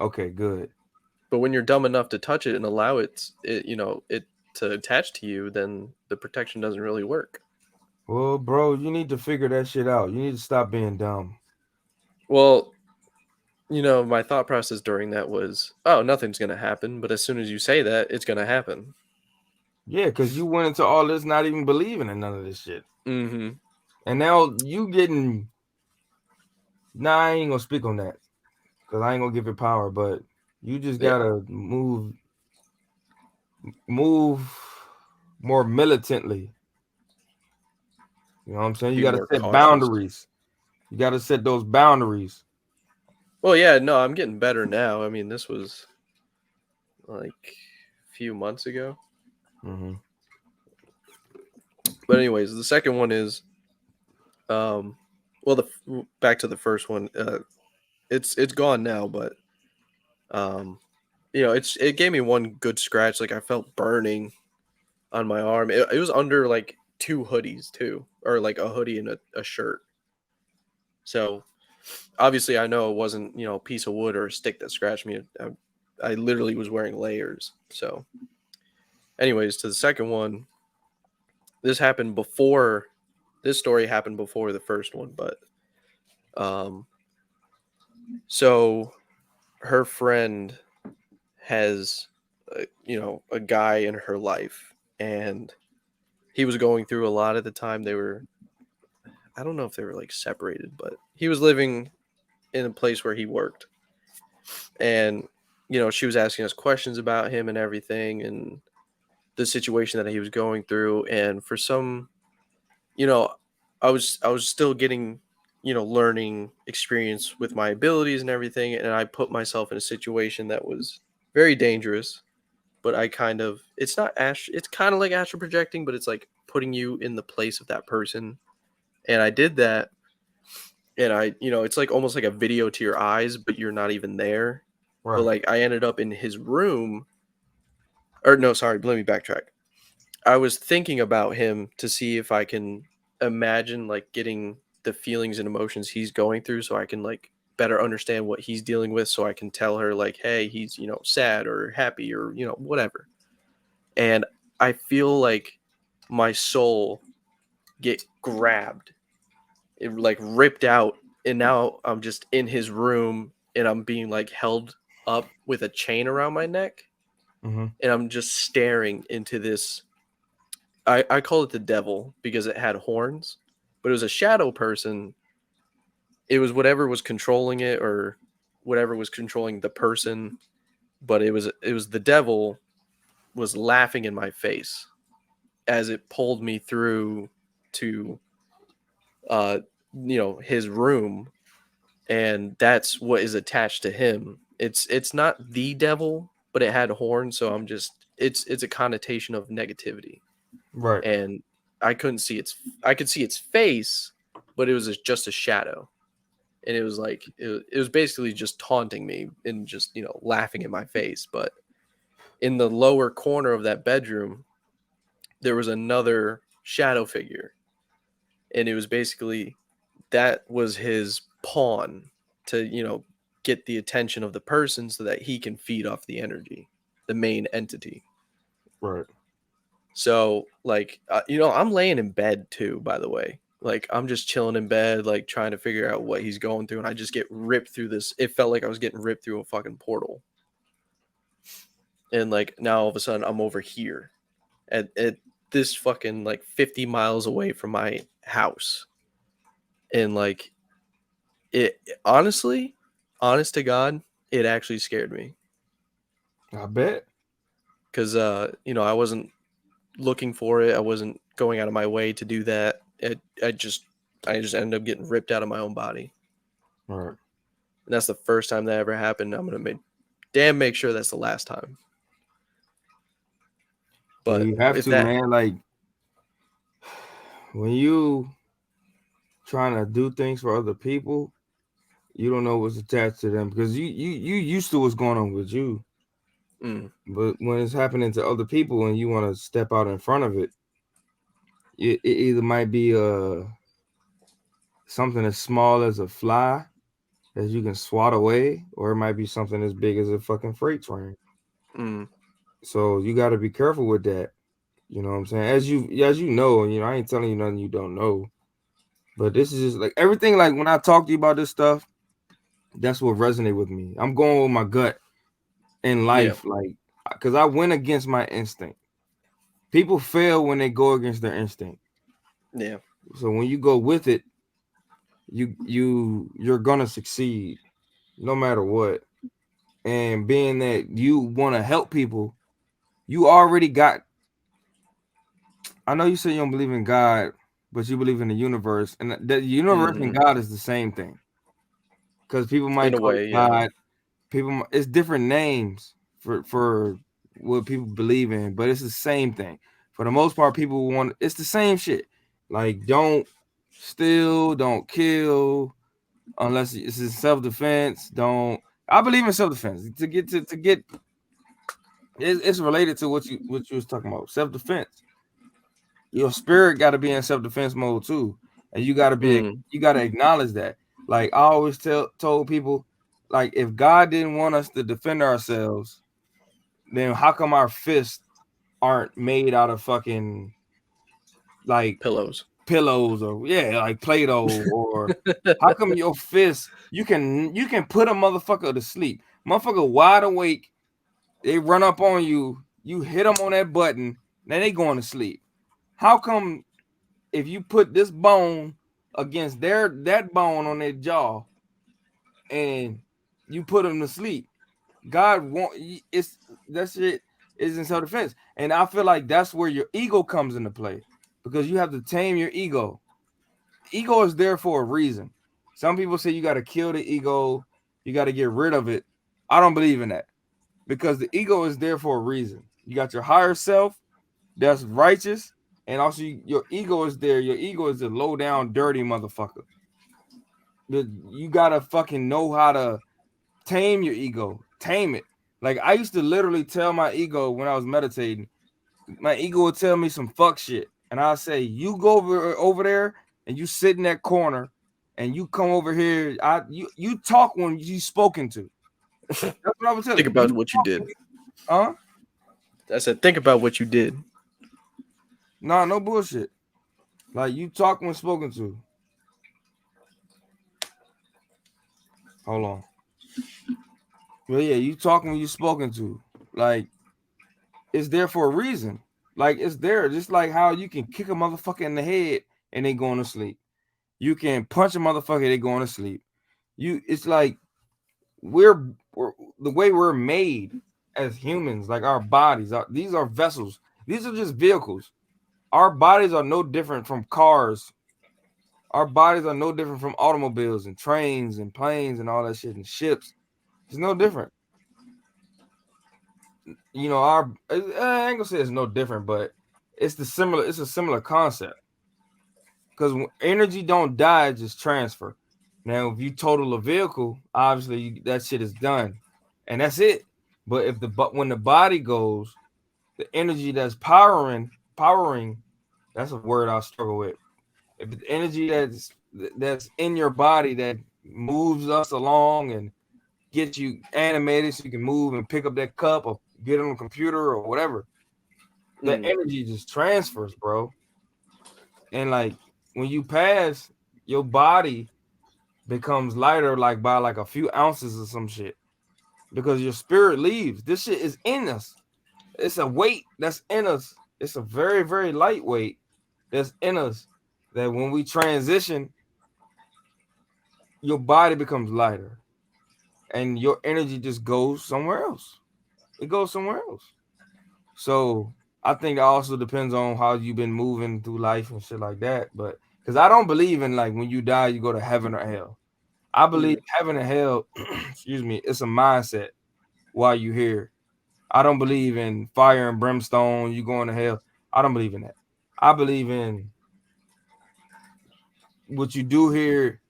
Okay, good. But when you're dumb enough to touch it and allow it to attach to you, then the protection doesn't really work. Well, bro, you need to figure that shit out. You need to stop being dumb. Well, my thought process during that was, oh, nothing's going to happen. But as soon as you say that, it's going to happen. Yeah, because you went into all this not even believing in none of this shit. Mm-hmm. And now you getting... Nah, I ain't going to speak on that. Because I ain't going to give it power. But you just got to move more militantly. You know what I'm saying? You got to set boundaries. You got to set those boundaries. Well, yeah, no, I'm getting better now. I mean, this was like a few months ago. Mm-hmm. But anyways, the second one is, well, back to the first one. It's gone now, but it gave me one good scratch. Like I felt burning on my arm. It was under like 2 hoodies too, or like a hoodie and a shirt. So obviously, I know it wasn't a piece of wood or a stick that scratched me. I literally was wearing layers. So, anyways, to the second one, this story happened before the first one, but so her friend has a guy in her life, and he was going through a lot at the time. I don't know if they were like separated, but he was living in a place where he worked, and she was asking us questions about him and everything, and the situation that he was going through. And for some, I was still getting learning experience with my abilities and everything, and I put myself in a situation that was very dangerous. But I kind of, it's kind of like astral projecting, but it's like putting you in the place of that person. And I did that, and it's like almost like a video to your eyes, but you're not even there. Right. But like I ended up in his room, or no, sorry, let me backtrack. I was thinking about him to see if I can imagine like getting the feelings and emotions he's going through, so I can like better understand what he's dealing with, so I can tell her like, hey, he's sad or happy or whatever. And I feel like my soul get grabbed, it like ripped out, and now I'm just in his room, and I'm being like held up with a chain around my neck, Mm-hmm. and I'm just staring into this. I call it the devil because it had horns, but it was a shadow person. It was whatever was controlling it, or whatever was controlling the person, but it was the devil was laughing in my face as it pulled me through to his room, and that's what is attached to him. It's not the devil, but it had horns, so I'm just it's a connotation of negativity. Right. And I could see its face, but it was just a shadow. And it was like it was basically just taunting me and just laughing in my face. But in the lower corner of that bedroom, there was another shadow figure, and it was basically, that was his pawn to get the attention of the person so that he can feed off the energy, the main entity. Right. So like I'm laying in bed too, by the way. Like I'm just chilling in bed, like trying to figure out what he's going through, and I just get ripped through this. It felt like I was getting ripped through a fucking portal. And like now all of a sudden I'm over here at this fucking like 50 miles away from my house. And like it honestly, honest to God, it actually scared me. I bet. Because I wasn't looking for it. I wasn't going out of my way to do that. I just ended up getting ripped out of my own body. All right. And that's the first time that ever happened. I'm gonna make sure that's the last time. But you have to, man. Like when you trying to do things for other people, you don't know what's attached to them, because you used to what's going on with you. But when it's happening to other people and you want to step out in front of it, it either might be something as small as a fly that you can swat away, or it might be something as big as a fucking freight train. So you got to be careful with that. You know what I'm saying? As you know, I ain't telling you nothing you don't know. But this is just like everything. Like when I talk to you about this stuff, that's what resonates with me. I'm going with my gut in life, like, because I went against my instinct. People fail when they go against their instinct. Yeah. So when you go with it, you're gonna succeed, no matter what. And being that you want to help people, you already got. I know you say you don't believe in God, but you believe in the universe, and the universe and God is the same thing. Because people might call it God. It's different names for what people believe in, but it's the same thing. For the most part, people want it's the same shit. Like, don't steal, don't kill, unless it's in self-defense. Don't I believe in self-defense to get it's related to what you was talking about. Self-defense. Your spirit got to be in self-defense mode too, and you got to acknowledge that. Like I always told people, like if God didn't want us to defend ourselves, then how come our fists aren't made out of fucking like Pillows or like Play-Doh, or how come your fist you can put a motherfucker to sleep, motherfucker wide awake, they run up on you, you hit them on that button, then they going to sleep. How come if you put this bone against that bone on their jaw and you put them to sleep, God it's that shit is in self-defense. And I feel like that's where your ego comes into play, because you have to tame your ego. Ego is there for a reason. Some people say you got to kill the ego, you got to get rid of it. I don't believe in that, because the ego is there for a reason. You got your higher self that's righteous, and also your ego is there. Your ego is a low down, dirty motherfucker. You gotta fucking know how to tame your ego. Tame it. Like I used to literally tell my ego when I was meditating. My ego would tell me some fuck shit, and I'll say, "You go over there, and you sit in that corner, and you come over here. You talk when you spoken to." That's what I would tell you. Think about what you did. Huh? I said, think about what you did. Nah, no bullshit. Like you talk when spoken to. Hold on. Well, yeah, you talk when you spoken to. Like it's there for a reason. Like it's there, just like how you can kick a motherfucker in the head and they going to sleep. You can punch a motherfucker, they going to sleep. It's like we're the way we're made as humans, like our bodies. These are vessels. These are just vehicles. Our bodies are no different from cars. Our bodies are no different from automobiles and trains and planes and all that shit and ships. It's no different. You know, I ain't gonna say it's no different, but it's a similar concept. Because energy don't die, it just transfer. Now, if you total a vehicle, obviously that shit is done, and that's it. But when the body goes, the energy that's powering, that's a word I struggle with. If the energy that's in your body that moves us along and gets you animated so you can move and pick up that cup or get on the computer or whatever, the energy just transfers, bro. And like when you pass, your body becomes lighter, like by like a few ounces or some shit, because your spirit leaves. This shit is in us. It's a weight that's in us. It's a very, very light weight that's in us, that when we transition, your body becomes lighter and your energy just goes somewhere else. It goes somewhere else. So I think it also depends on how you've been moving through life and shit like that. But because I don't believe in like when you die, you go to heaven or hell. I believe heaven and hell, excuse me, it's a mindset while you're here. I don't believe in fire and brimstone, you going to hell. I don't believe in that. I believe in what you do here.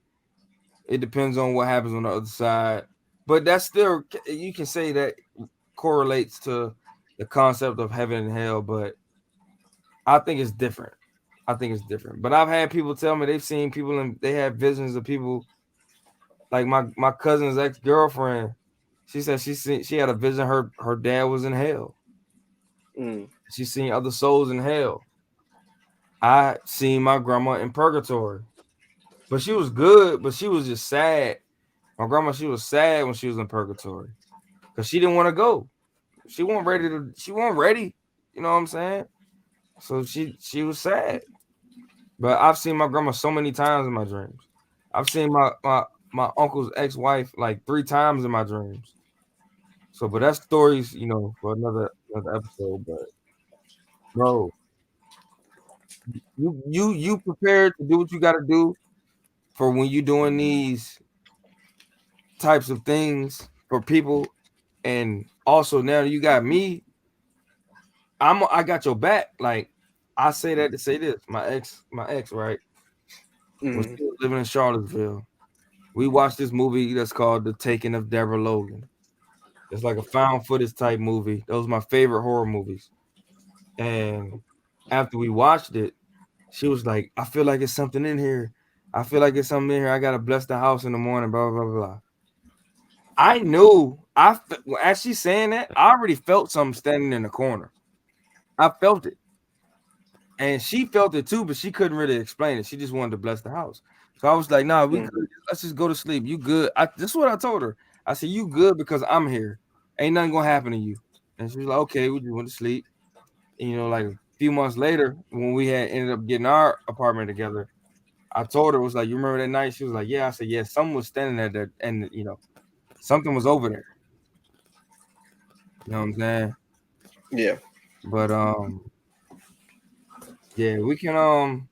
It depends on what happens on the other side. But that's still, you can say that correlates to the concept of heaven and hell, but I think it's different. But I've had people tell me they've seen people and they have visions of people, like my cousin's ex-girlfriend. She said she had a vision her dad was in hell. She's seen other souls in hell. I seen my grandma in purgatory. But she was good, but she was just sad. My grandma, she was sad when she was in purgatory because she didn't want to go. She wasn't ready. You know what I'm saying? So she was sad. But I've seen my grandma so many times in my dreams. I've seen my uncle's ex-wife like 3 times in my dreams. So, but that's stories, you know, for another episode. But bro, you prepared to do what you got to do for when you're doing these types of things for people, And also now you got me. I got your back. Like I say that to say this. My ex, right? Was Mhm. still living in Charlottesville. We watched this movie that's called The Taking of Deborah Logan. It's like a found footage type movie. Those are my favorite horror movies. And after we watched it, she was like, I feel like it's something in here. I feel like it's something in here. I gotta bless the house in the morning, blah, blah, blah, blah. I knew as she's saying that, I already felt something standing in the corner. I felt it. And she felt it too, but she couldn't really explain it. She just wanted to bless the house. So I was like, nah, we Mhm. good. Let's just go to sleep. You good? This is what I told her. I said, you good because I'm here. Ain't nothing gonna happen to you. And she was like, okay, we just went to sleep. And, like a few months later, when we had ended up getting our apartment together, I told her, it was like, you remember that night? She was like, yeah. I said, yeah, someone was standing there and something was over there. You know what I'm saying? Yeah. But yeah, we can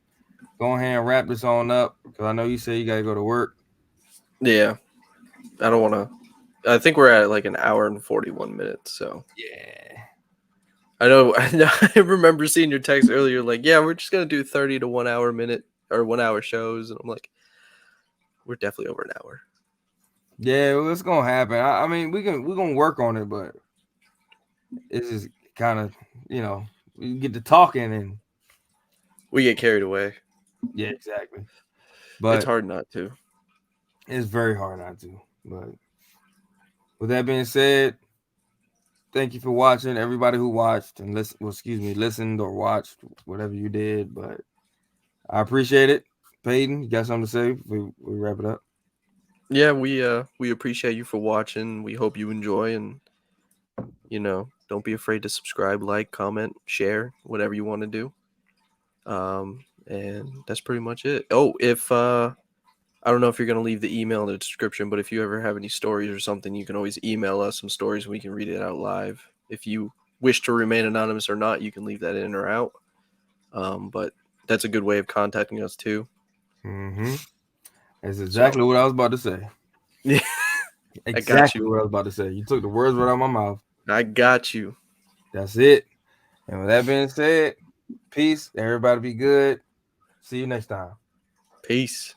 go ahead and wrap this on up because I know you say you gotta go to work. Yeah. I don't want to. I think we're at like an hour and 41 minutes. So Yeah. I know. I remember seeing your text earlier, like, yeah, we're just gonna do 30 to 1 hour minute or 1 hour shows, and I'm like, we're definitely over an hour. Yeah, well, it's gonna happen. I mean, we're gonna work on it, but it's just kind of we get to talking and We get carried away. yeah, exactly. It's But hard not to. it's very hard not to. But with that being said, thank you for watching. Everybody who watched and listened or watched, whatever you did. But I appreciate it. Peyton, you got something to say? We wrap it up. Yeah, we appreciate you for watching. We hope you enjoy, and don't be afraid to subscribe, like, comment, share, whatever you want to do. And that's pretty much it. Oh, if I don't know if you're gonna leave the email in the description, but if you ever have any stories or something, you can always email us some stories and we can read it out live. If you wish to remain anonymous or not, you can leave that in or out. But that's a good way of contacting us too. Mm-hmm. That's exactly what I was about to say. Yeah, Exactly you. what I was about to say. You took the words right out of my mouth. I got you. That's it. And with that being said, peace. Everybody be good. See you next time. Peace.